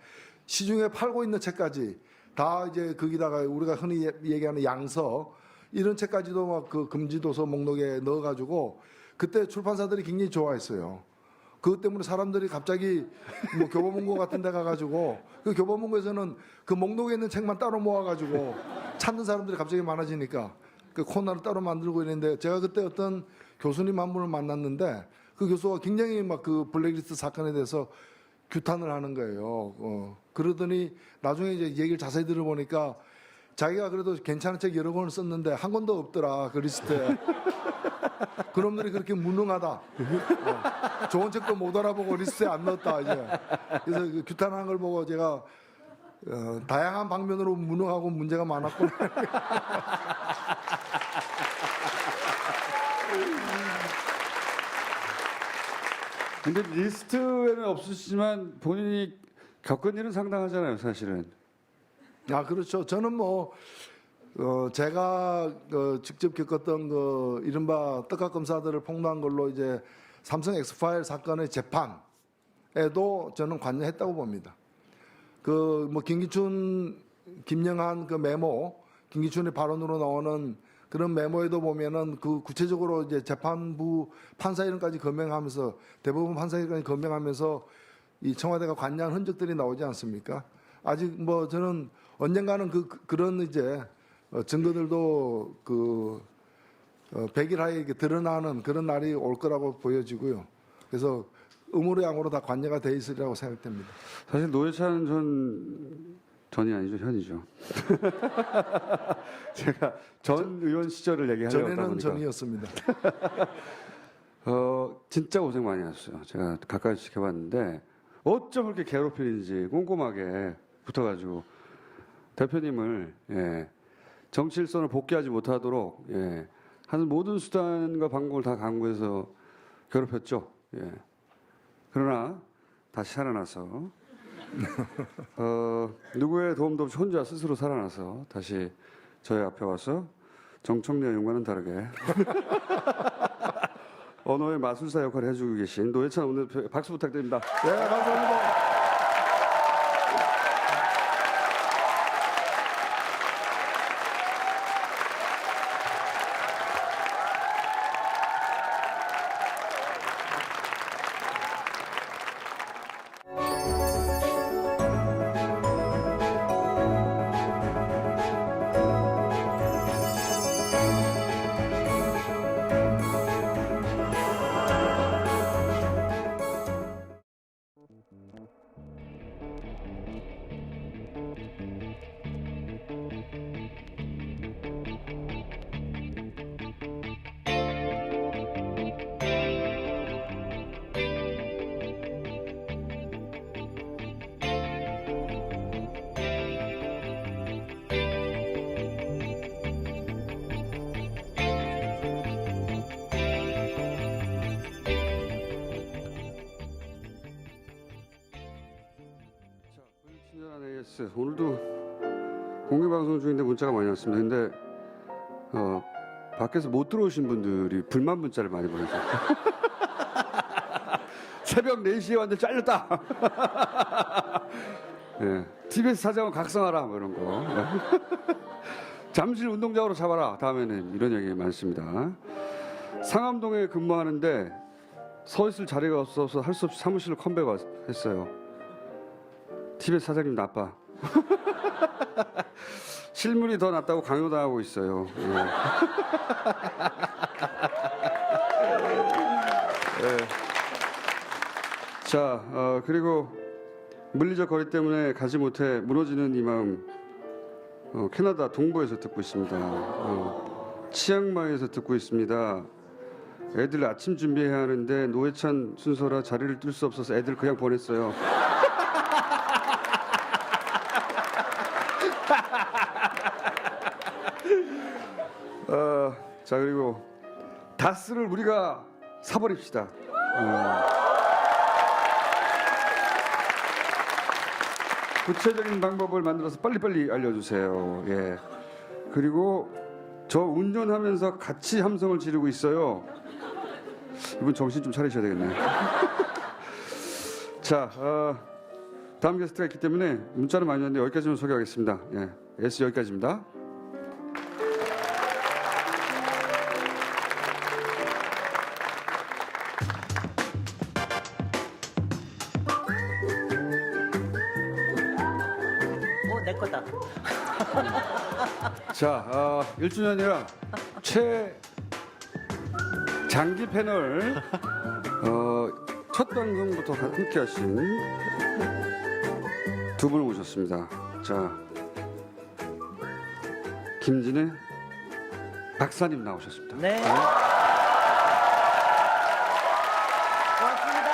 시중에 팔고 있는 책까지 다 이제 거기다가 우리가 흔히 얘기하는 양서 이런 책까지도 막 그 금지 도서 목록에 넣어가지고 그때 출판사들이 굉장히 좋아했어요. 그것 때문에 사람들이 갑자기 뭐 교보문고 같은 데 가가지고 그 교보문고에서는 그 목록에 있는 책만 따로 모아가지고 찾는 사람들이 갑자기 많아지니까 그 코너를 따로 만들고 있는데 제가 그때 어떤 교수님 한 분을 만났는데 그 교수가 굉장히 막 그 블랙리스트 사건에 대해서 규탄을 하는 거예요. 그러더니 나중에 이제 얘기를 자세히 들어보니까 자기가 그래도 괜찮은 책 여러 권을 썼는데 한 권도 없더라 그 리스트에. 그놈들이 그렇게 무능하다. 좋은 책도 못 알아보고 리스트에 안 넣었다 이제. 그래서 그 규탄하는 걸 보고 제가 다양한 방면으로 무능하고 문제가 많았구나. 근데 리스트에는 없으시지만 본인이 겪은 일은 상당하잖아요, 사실은. 그렇죠. 저는 뭐 제가 직접 겪었던 그 이른바 떡값 검사들을 폭로한 걸로 이제 삼성 엑스파일 사건의 재판에도 저는 관여했다고 봅니다. 그 뭐 김기춘, 김영한 그 메모, 김기춘의 발언으로 나오는 그런 메모에도 보면은 그 구체적으로 이제 재판부 판사 이름까지 검명하면서 대법원 판사 이름까지 검명하면서 이 청와대가 관여한 흔적들이 나오지 않습니까? 아직 뭐 저는 언젠가는 그런 이제 증거들도 그 백일하에 이렇게 드러나는 그런 날이 올 거라고 보여지고요. 그래서 음으로 양으로 다 관여가 돼 있으리라고 생각됩니다. 사실 노회찬 전이 아니죠, 현이죠. 제가 전 의원 시절을 얘기하려고 하다 전에는 보니까. 전이었습니다. 진짜 고생 많이 하셨어요. 제가 가까이 지켜봤는데 어쩜 그렇게 괴롭히는지 꼼꼼하게 붙어가지고 대표님을 정치 일선을 복귀하지 못하도록 하는 모든 수단과 방법을 다 강구해서 괴롭혔죠. 그러나 다시 살아나서 누구의 도움도 없이 혼자 스스로 살아나서 다시 저희 앞에 와서 정청래 의원과는 다르게 언어의 마술사 역할을 해주고 계신 노회찬 오늘 박수 부탁드립니다. 네, 감사합니다. 친절한 AS 오늘도 공개방송 중인데 문자가 많이 왔습니다. 근데 밖에서 못 들어오신 분들이 불만 문자를 많이 보내세요. 새벽 4시에 왔는데 잘렸다. TBS 사장은 각성하라 뭐 이런 거. 잠실 운동장으로 잡아라. 다음에는 이런 얘기 많습니다. 상암동에 근무하는데 서 있을 자리가 없어서 할 수 없이 사무실로 컴백했어요. TBS 사장님 나빠. 실물이 더 낫다고 강요당하고 있어요. 자, 그리고 물리적 거리 때문에 가지 못해 무너지는 이 마음 캐나다 동부에서 듣고 있습니다. 치앙마이에서 듣고 있습니다. 애들 아침 준비해야 하는데 노회찬 순서라 자리를 뜰 수 없어서 애들 그냥 보냈어요. 자, 그리고 다스를 우리가 사버립시다. 구체적인 방법을 만들어서 빨리빨리 알려주세요. 그리고 저 운전하면서 같이 함성을 지르고 있어요. 이분 정신 좀 차리셔야 되겠네요. 자, 다음 게스트가 있기 때문에 문자는 많이 왔는데 여기까지만 소개하겠습니다. S 여기까지입니다. 내 거다. 자, 1주년이라 장기 패널 첫 방송부터 함께 하신 두 분을 모셨습니다. 자, 김진애 박사님 나오셨습니다. 네. 고맙습니다.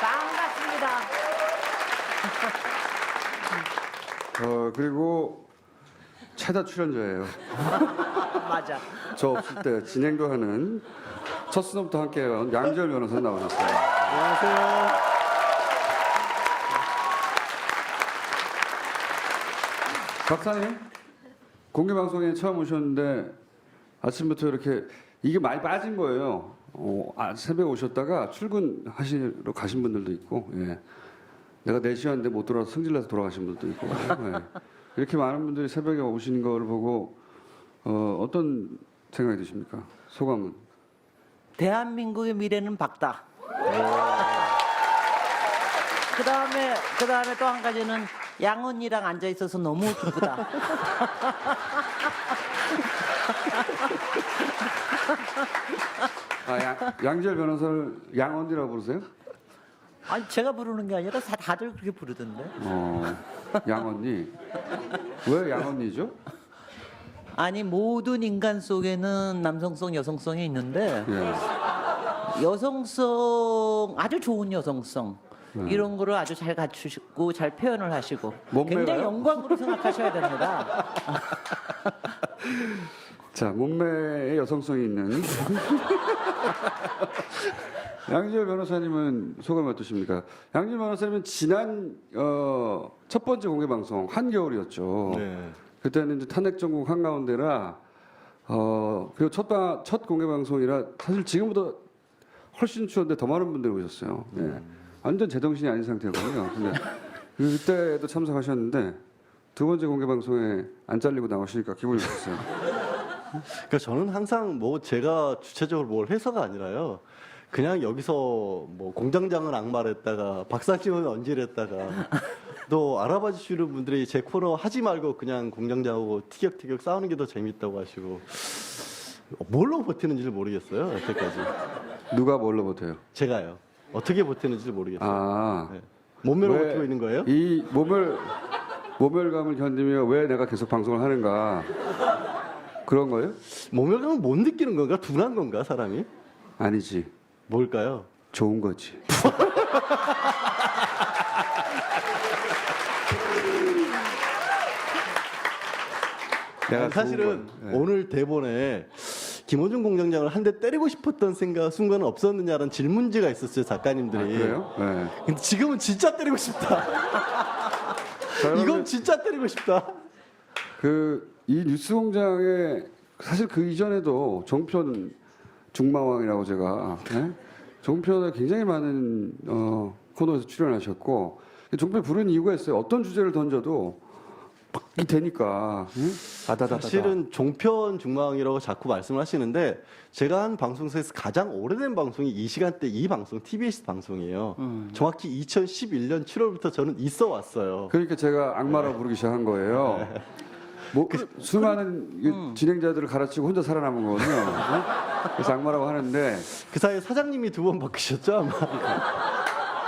반갑습니다. 그리고 최다 출연자예요. 맞아. 저 없을 때 진행도 하는 첫 수업부터 함께해온 양지열 변호사 나오셨어요. 안녕하세요. 박사님, 공개방송에 처음 오셨는데 아침부터 이렇게 이게 많이 빠진 거예요. 새벽에 오셨다가 출근하시러 가신 분들도 있고, 내가 4시에 왔는데 못 돌아와서 승질나서 돌아가신 분들도 있고, 이렇게 많은 분들이 새벽에 오시는 걸 보고 어떤 생각이 드십니까? 소감은? 대한민국의 미래는 밝다. 그다음에 또 한 가지는 양언니랑 앉아 있어서 너무 기쁘다. 양지열 변호사를 양언니라고 부르세요? 아니 제가 부르는 게 아니라 다들 그렇게 부르던데. 양언니. 왜 양언니죠? 아니 모든 인간 속에는 남성성, 여성성이 있는데 예. 여성성 아주 좋은 여성성 이런 거를 아주 잘 갖추시고 잘 표현을 하시고 굉장히 몸매가요? 영광으로 생각하셔야 됩니다. 자, 몸매에 여성성이 있는 양지열 변호사님은 소감이 어떠십니까? 양지열 변호사님은 지난 첫 번째 공개 방송 한겨울이었죠. 네. 그때는 이제 탄핵 전국 한가운데라 그리고 첫 공개 방송이라 사실 지금보다 훨씬 추웠는데 더 많은 분들이 오셨어요. 네. 완전 제정신이 아닌 상태였거든요. 근데 그때도 참석하셨는데 두 번째 공개 방송에 안 잘리고 나오시니까 기분이 좋았어요. 그러니까 저는 항상 뭐 제가 주체적으로 뭘 해서가 아니라요. 그냥 여기서 뭐 공장장은 악마를 했다가 박사님은 언질을 했다가 또 알아봐 주시는 분들이 제 코너 하지 말고 그냥 공장장하고 티격태격 싸우는 게 더 재밌다고 하시고 뭘로 버티는지를 모르겠어요. 여태까지. 누가 뭘로 버텨요? 제가요. 어떻게 버티는지 모르겠어요. 아, 네. 몸매로 왜 버티고 있는 거예요? 이 모멸감을 견디며 왜 내가 계속 방송을 하는가 그런 거예요? 모멸감은 못 느끼는 건가? 둔한 건가 사람이? 아니지, 뭘까요? 좋은 거지. 내가 사실은 좋은 거야. 네. 오늘 대본에 김호중 공장장을 한 대 때리고 싶었던 순간은 없었느냐라는 질문지가 있었어요 작가님들이. 아, 그래요? 네. 근데 지금은 진짜 때리고 싶다. 이건 진짜 때리고 싶다. 이 뉴스공장에 사실 그 이전에도 종편 중마왕이라고 제가 종편에 굉장히 많은 코너에서 출연하셨고 종편 부른 이유가 있어요. 어떤 주제를 던져도 막 되니까. 아다다다다. 사실은 종편 중망이라고 자꾸 말씀을 하시는데 제가 한 방송사에서 가장 오래된 방송이 이 시간대 이 방송 TBS 방송이에요. 정확히 2011년 7월부터 저는 있어 왔어요. 그러니까 제가 악마라고 부르기 시작한 거예요. 뭐 수많은 진행자들을 갈아치고 혼자 살아남은 거거든요. 그래서 악마라고 하는데 그 사이에 사장님이 2번 바뀌셨죠 아마.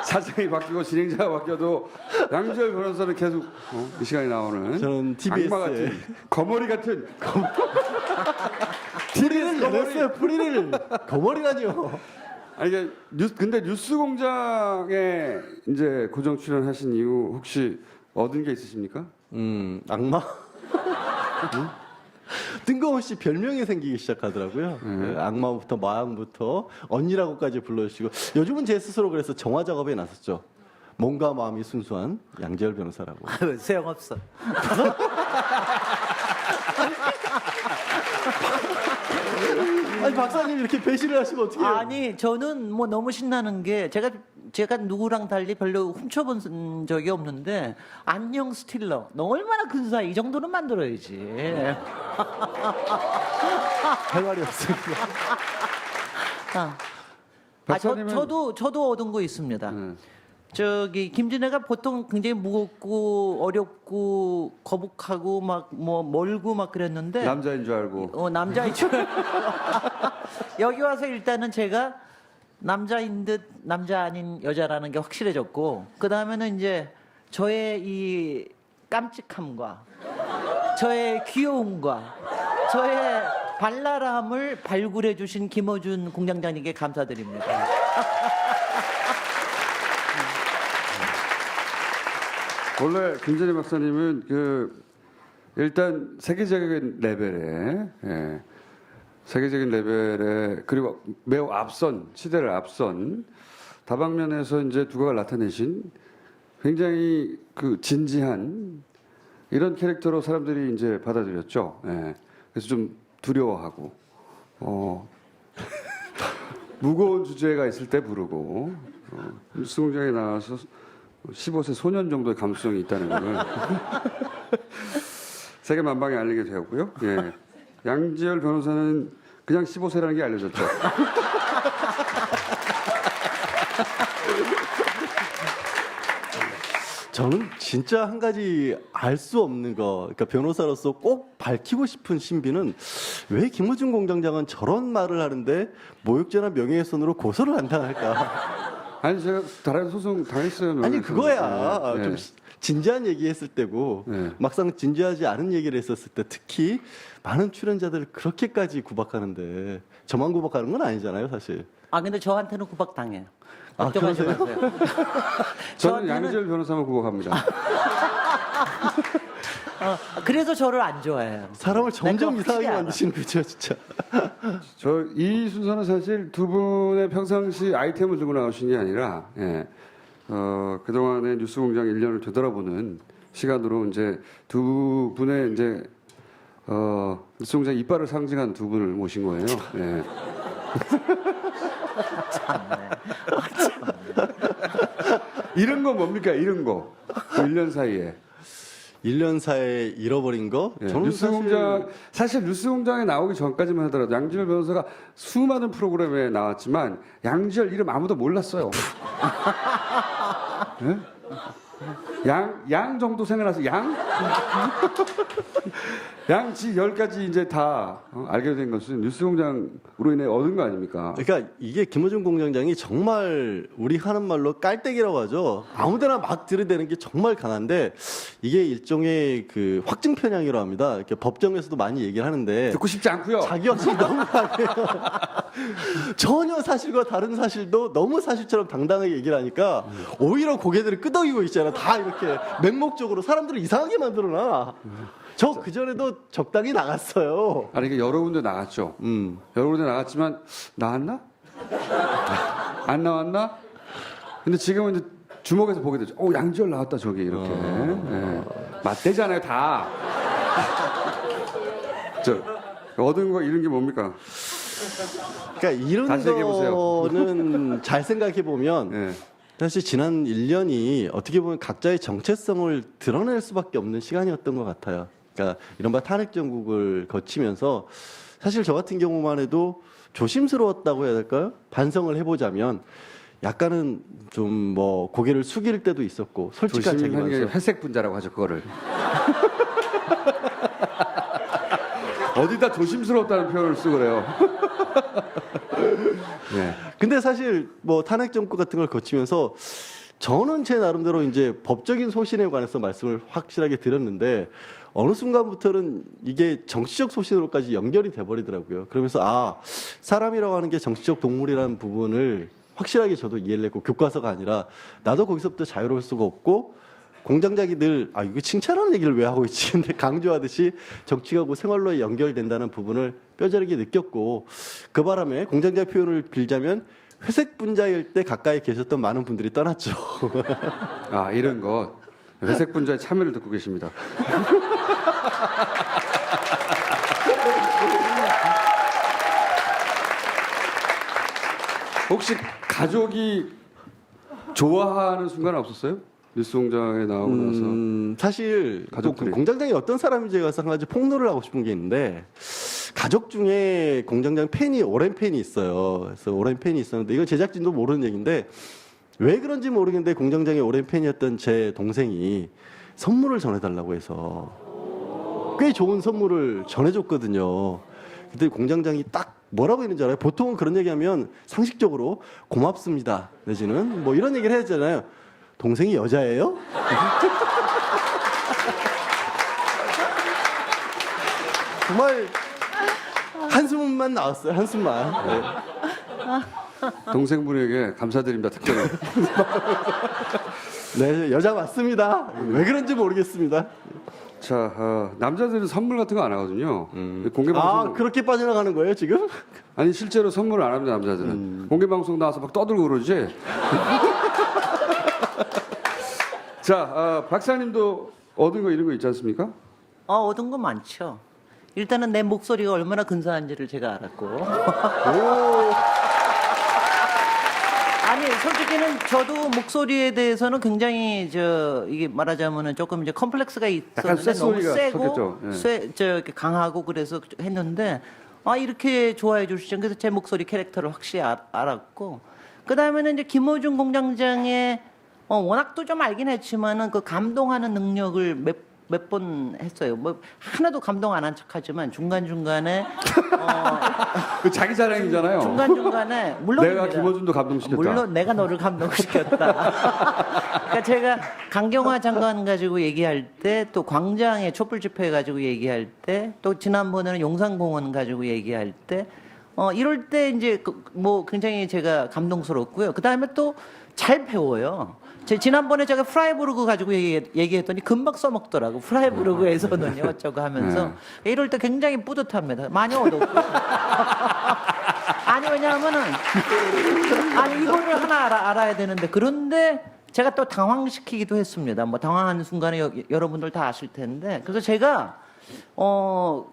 사장이 바뀌고 진행자가 바뀌어도 양지열 변호사는 계속 이 시간에 나오는 저는 TBS 악마 같은 거머리 같은 뿌리를 내렸어요. 뿌리를 거머리라니요. 아니 이게 근데 뉴스공장에 이제 고정 출연하신 이후 혹시 얻은 게 있으십니까? 악마? 뜬금없이 별명이 생기기 시작하더라고요. 네, 악마부터 마왕부터 언니라고까지 불러주시고 요즘은 제 스스로 그래서 정화 작업에 나섰죠. 몸과 마음이 순수한 양지열 변호사라고. 소용없어. 아니 박사님 이렇게 배신을 하시면 어떻게 해요? 아니 저는 뭐 너무 신나는 게 제가 누구랑 달리 별로 훔쳐본 적이 없는데 안녕 스틸러 너 얼마나 근사해 이 정도는 만들어야지. 할 말이 없습니다. 저도 얻은 거 있습니다. 김진애가 보통 굉장히 무겁고 어렵고 거북하고 막 뭐 멀고 막 그랬는데 남자인 줄 알고 남자인 줄 여기 와서 일단은 제가 남자인 듯 남자 아닌 여자라는 게 확실해졌고 그 다음에는 이제 저의 이 깜찍함과 저의 귀여움과 저의 발랄함을 발굴해 주신 김어준 공장장님께 감사드립니다. 원래 김진애 박사님은 일단 세계적인 레벨에 세계적인 레벨에 그리고 매우 시대를 앞선 다방면에서 이제 두각을 나타내신 굉장히 진지한 이런 캐릭터로 사람들이 이제 받아들였죠. 그래서 좀 두려워하고 무거운 주제가 있을 때 부르고 뉴스공장에 나와서 15세 소년 정도의 감수성이 있다는 걸 세계 만방에 알리게 되었고요. 양지열 변호사는 그냥 15세라는 게 알려졌죠. 저는 진짜 한 가지 알 수 없는 거, 그러니까 변호사로서 꼭 밝히고 싶은 신비는 왜 김호중 공장장은 저런 말을 하는데 모욕죄나 명예훼손으로 고소를 안 당할까? 아니 제가 다른 소송 당했어요. 아니 면에서. 그거야. 네, 좀 네. 진지한 얘기했을 때고 네. 막상 진지하지 않은 얘기를 했었을 때 특히 많은 출연자들을 그렇게까지 구박하는데 저만 구박하는 건 아니잖아요, 사실. 아 근데 저한테는 구박 당해요. 아, 걱정하지 그러세요? 마세요. 저는 저한테는- 양지열 변호사만 구박합니다. 그래서 저를 안 좋아해요. 사람을 점점 그거 이상하게 확실히 알아. 만드시는 거죠, 진짜. 저 이 순서는 사실 두 분의 평상시 아이템을 들고 나오신 게 아니라 그동안의 뉴스공장 1년을 되돌아보는 시간으로 이제 두 분의 이제 뉴스공장 이빨을 상징한 두 분을 모신 거예요. 예. 이런 건 뭡니까? 이런 거. 그 1년 사이에. 1년 사이에 잃어버린 거? 예, 저는 뉴스공장 사실 뉴스공장에 나오기 전까지만 하더라도 양지열 변호사가 수많은 프로그램에 나왔지만 양지열 이름 아무도 몰랐어요. 예? 양 정도 생각나서 양? 양지 10가지 이제 다 알게 된 것은 뉴스공장으로 인해 얻은 거 아닙니까? 그러니까 이게 김어준 공장장이 정말 우리 하는 말로 깔때기라고 하죠. 아무데나 막 들이대는 게 정말 강한데 이게 일종의 그 확증 편향이라고 합니다. 이렇게 법정에서도 많이 얘기를 하는데 듣고 싶지 않고요. 자기 확신이 너무 강해요. 전혀 사실과 다른 사실도 너무 사실처럼 당당하게 얘기를 하니까 오히려 고개들을 끄덕이고 있잖아. 다 이렇게 맹목적으로 사람들을 이상하게 만들어놔. 저 그전에도 적당히 나갔어요. 아니 이게 여러 군데 나갔죠. 여러 군데 나갔지만 나왔나? 안 나왔나? 근데 지금은 이제 주목해서 보게 되죠. 양지열 나왔다 저기 이렇게. 예. 맞대잖아요 다. 저 얻은 거 잃은 게 뭡니까? 그러니까 이런 다시 얘기해보세요. 거는 잘 생각해 보면 예. 사실 지난 1년이 어떻게 보면 각자의 정체성을 드러낼 수밖에 없는 시간이었던 것 같아요. 그러니까 이른바 탄핵 정국을 거치면서 사실 저 같은 경우만 해도 조심스러웠다고 해야 될까요? 반성을 해보자면 약간은 좀 뭐 고개를 숙일 때도 있었고 솔직한 자기 조심한 게 반성. 회색 분자라고 하죠 그거를. 어디다 조심스럽다는 표현을 쓰고 그래요. 예. 근데 사실 뭐 탄핵 정국 같은 걸 거치면서 저는 제 나름대로 이제 법적인 소신에 관해서 말씀을 확실하게 드렸는데 어느 순간부터는 이게 정치적 소신으로까지 연결이 돼 버리더라고요. 그러면서 사람이라고 하는 게 정치적 동물이라는 부분을 확실하게 저도 이해를 했고 교과서가 아니라 나도 거기서부터 자유로울 수가 없고 공장장이 늘 이거 칭찬하는 얘기를 왜 하고 있지? 근데 강조하듯이 정치하고 생활로 연결된다는 부분을 뼈저리게 느꼈고 그 바람에 공장장 표현을 빌자면 회색 분자일 때 가까이 계셨던 많은 분들이 떠났죠. 이런 거 회색 분자의 참여를 듣고 계십니다. 혹시 가족이 좋아하는 순간 없었어요? 뉴스공장에 나오고 나서 사실 가족들이. 공장장이 어떤 사람인지에 관해서 한 가지 폭로를 하고 싶은 게 있는데 가족 중에 공장장 팬이 오랜 팬이 있어요. 그래서 오랜 팬이 있었는데 이건 제작진도 모르는 얘기인데 왜 그런지 모르겠는데 공장장의 오랜 팬이었던 제 동생이 선물을 전해달라고 해서 꽤 좋은 선물을 전해줬거든요. 근데 공장장이 딱 뭐라고 했는지 알아요? 보통은 그런 얘기하면 상식적으로 고맙습니다 내지는 뭐 이런 얘기를 해야 되잖아요. 동생이 여자예요? 정말 한숨만 나왔어요. 한숨만. 네. 동생분에게 감사드립니다. 특별히. 네, 여자 맞습니다. 왜 그런지 모르겠습니다. 자, 남자들은 선물 같은 거 안 하거든요. 공개 방송. 그렇게 빠져나가는 거예요, 지금? 아니 실제로 선물을 안 합니다 남자들은. 공개 방송 나와서 막 떠들고 그러지. 자, 박사님도 얻은 거 이런 거 있지 않습니까? 얻은 거 많죠. 일단은 내 목소리가 얼마나 근사한지를 제가 알았고. 아니 솔직히는 저도 목소리에 대해서는 굉장히 이게 말하자면은 조금 이제 컴플렉스가 약간 있었는데 너무 쇳소리가 세고 섞였죠. 예. 이렇게 강하고 그래서 했는데 이렇게 좋아해 주시죠. 그래서 제 목소리 캐릭터를 확실히 알았고 그 다음에는 이제 김어준 공장장의 워낙 또 좀 알긴 했지만은 그 감동하는 능력을 몇 번 했어요. 뭐 하나도 감동 안 한 척하지만 중간 중간에 그 자기 자랑이잖아요. 중간 중간에 물론 내가 김어준도 감동시켰다. 물론 내가 너를 감동시켰다. 그러니까 제가 강경화 장관 가지고 얘기할 때, 또 광장에 촛불 집회 가지고 얘기할 때, 또 지난번에는 용산공원 가지고 얘기할 때, 이럴 때 이제 뭐 굉장히 제가 감동스럽고요. 그 다음에 또 잘 배워요. 지난번에 제가 프라이부르크 가지고 얘기했더니 금방 써먹더라고. 프라이부르크에서는요, 어쩌고 하면서. 이럴 때 굉장히 뿌듯합니다. 많이 얻었고. 아니, 왜냐하면은, 아니, 이거를 하나 알아야 되는데, 그런데 제가 또 당황시키기도 했습니다. 뭐, 당황하는 순간에 여러분들 다 아실 텐데. 그래서 제가,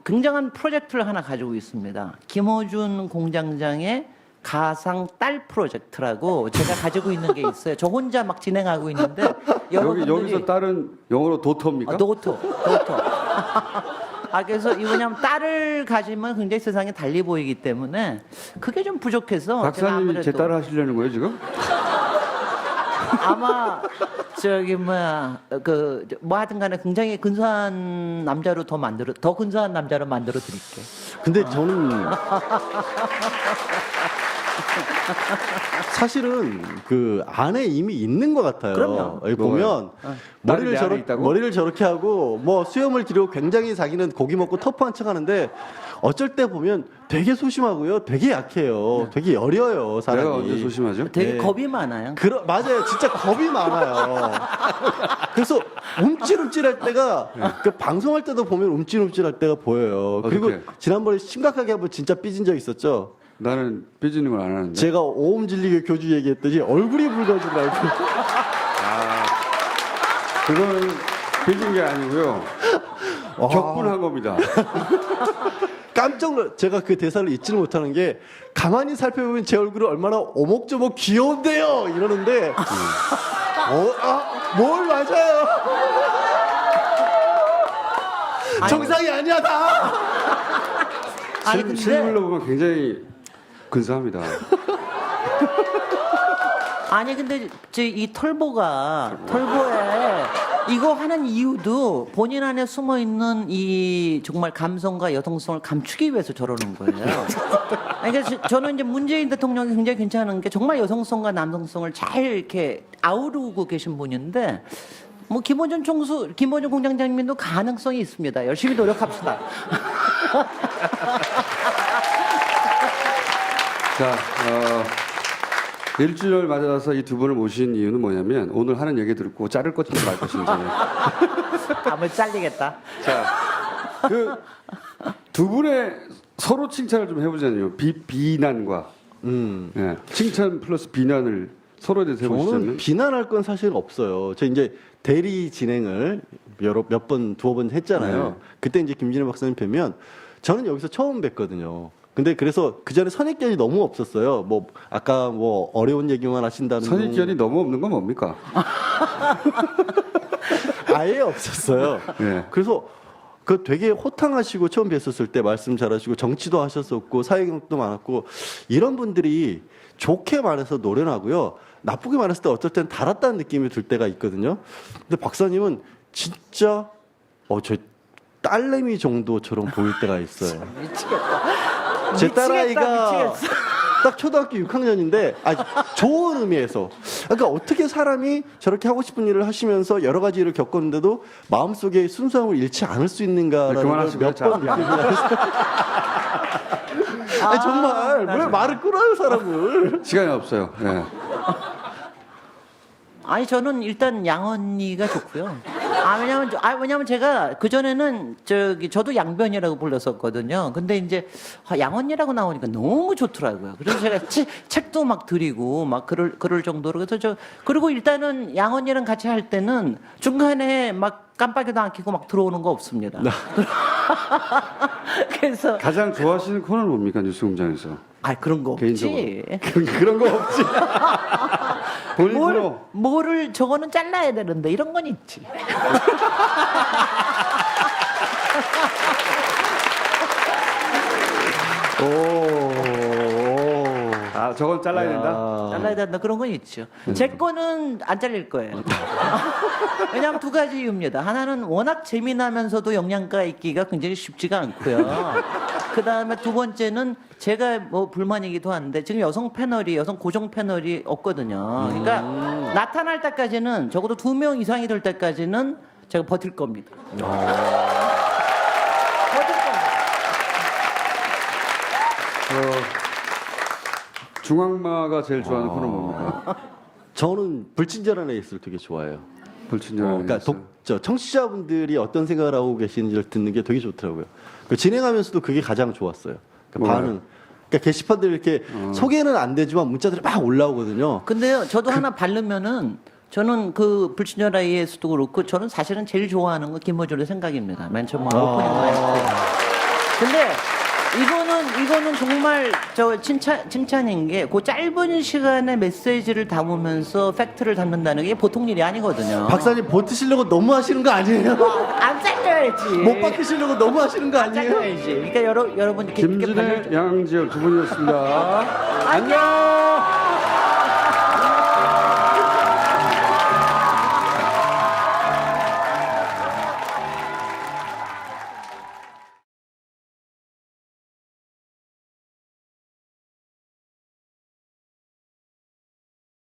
굉장한 프로젝트를 하나 가지고 있습니다. 김어준 공장장의 가상 딸 프로젝트라고 제가 가지고 있는 게 있어요. 저 혼자 막 진행하고 있는데 여러분들이 여기서 딸은 영어로 도터입니까? 도토. 그래서 이 뭐냐면 딸을 가지면 굉장히 세상이 달리 보이기 때문에 그게 좀 부족해서 제가 박사님이 아무래도 제 딸을 하시려는 거예요 지금? 아마 저기 뭐야 뭐 하여튼간에 굉장히 근사한 남자로 더 근사한 남자로 만들어 드릴게요. 근데 저는 사실은 그 안에 이미 있는 것 같아요. 그럼요. 여기 보면 딸이 내 안에 있다고? 머리를 저렇게 하고 뭐 수염을 기르고 굉장히 자기는 고기 먹고 터프한 척하는데 어쩔 때 보면 되게 소심하고요, 되게 약해요, 되게 여려요 사람이. 내가 언제 소심하죠? 되게 네. 겁이 많아요. 맞아요. 진짜 겁이 많아요. 그래서 움찔움찔할 때가 그 방송할 때도 보면 움찔움찔할 때가 보여요. 그리고 어떡해? 지난번에 심각하게 한번 진짜 삐진 적 있었죠. 나는 삐지는 걸 안 하는데. 제가 오음 진리교 교주 얘기했더니 얼굴이 붉어지더라고. 그거는 삐진 게 아니고요. 격분한 겁니다. 깜짝 놀라. 제가 그 대사를 잊지를 못하는 게 가만히 살펴보면 제 얼굴이 얼마나 오목조목 귀여운데요 이러는데 뭘 맞아요. 정상이 아니야 다. 아니, 근데 실물로 보면 굉장히 근사합니다. 아니 근데 이 털보에 이거 하는 이유도 본인 안에 숨어 있는 이 정말 감성과 여성성을 감추기 위해서 저러는 거예요. 그러니까 저는 이제 문재인 대통령이 굉장히 괜찮은 게 정말 여성성과 남성성을 잘 이렇게 아우르고 계신 분인데 뭐 김어준 공장장님도 가능성이 있습니다. 열심히 노력합시다. 자, 일주일 맞아서 이 두 분을 모신 이유는 뭐냐면 오늘 하는 얘기 듣고 자를 것인지 말 것인지. 아무 잘리겠다. 자, 그 두 분의 서로 칭찬을 좀 해보자니요. 비난과 예, 칭찬 플러스 비난을 서로에 대해서 저는 해보시자면. 비난할 건 사실 없어요. 저 이제 대리 진행을 두어 번 했잖아요. 네. 그때 이제 김진애 박사님 뵈면 저는 여기서 처음 뵀거든요. 근데 그래서 그 전에 선입견이 너무 없었어요. 뭐 아까 뭐 어려운 얘기만 하신다는 선입견이 너무 없는 건 뭡니까? 아예 없었어요. 예. 그래서 그 되게 호탕하시고 처음 뵀었을 때 말씀 잘하시고 정치도 하셨었고 사회 경력도 많았고 이런 분들이 좋게 말해서 노련하고요. 나쁘게 말했을 때 어떨 땐 달았다는 느낌이 들 때가 있거든요. 근데 박사님은 진짜 저 딸내미 정도처럼 보일 때가 있어요. 미치겠다. 제 딸아이가 미치겠어. 딱 초등학교 6학년인데 좋은 의미에서 그러니까 어떻게 사람이 저렇게 하고 싶은 일을 하시면서 여러 가지 일을 겪었는데도 마음속에 순수함을 잃지 않을 수 있는가라는 그만하시고요. 몇번 느끼고 정말 왜 말을 끌어요 사람을. 시간이 없어요. 예. 아니 저는 일단 양 언니가 좋고요. 왜냐면 제가 그 전에는 저도 양변이라고 불렀었거든요. 근데 이제 양 언니라고 나오니까 너무 좋더라고요. 그래서 제가 책도 막 드리고 막 그럴 정도로 그래서 그리고 일단은 양 언니랑 같이 할 때는 중간에 막 깜빡이도 안 켜고 막 들어오는 거 없습니다. 그래서 가장 좋아하시는 코너는 뭡니까 뉴스공장에서? 그런 거 없지. 그런 거 없지. 본인 코너. 뭐를 저거는 잘라야 되는데 이런 건 있지. 아, 저건 잘라야 된다. 잘라야 된다 그런 건 있죠. 제 거는 안 잘릴 거예요. 왜냐하면 두 가지 이유입니다. 하나는 워낙 재미나면서도 영양가 있기가 굉장히 쉽지가 않고요. 그 다음에 두 번째는 제가 뭐 불만이기도 한데 지금 여성 고정 패널이 없거든요. 그러니까 나타날 때까지는 적어도 2명 이상이 될 때까지는 제가 버틸 겁니다. 버틸 겁니다. 중앙마가 제일 좋아하는 코너 뭡니까? 저는 불친절한 에이스를 되게 좋아해요. 불친절한 그러니까 청취자분들이 어떤 생각을 하고 계시는지를 듣는 게 되게 좋더라고요. 그 진행하면서도 그게 가장 좋았어요. 그러니까 반응. 그러니까 게시판들 이렇게 소개는 안 되지만 문자들이 막 올라오거든요. 근데요, 저도 하나 바르면은 저는 그 불친절 IS도 그렇고 저는 사실은 제일 좋아하는 거 김어준의 생각입니다. 맨 처음 오프닝 멘트. 근데 이거는 정말 저 칭찬인 게 그 짧은 시간에 메시지를 담으면서 팩트를 담는다는 게 보통 일이 아니거든요. 박사님 버티시려고 너무 하시는 거 아니에요? 안 잘려야지. 못 바뀌시려고 너무 하시는 거 안 아니에요? 잘려야지. 그러니까 여러분 이렇게 김진애, 양지열 두 분이었습니다. 안녕.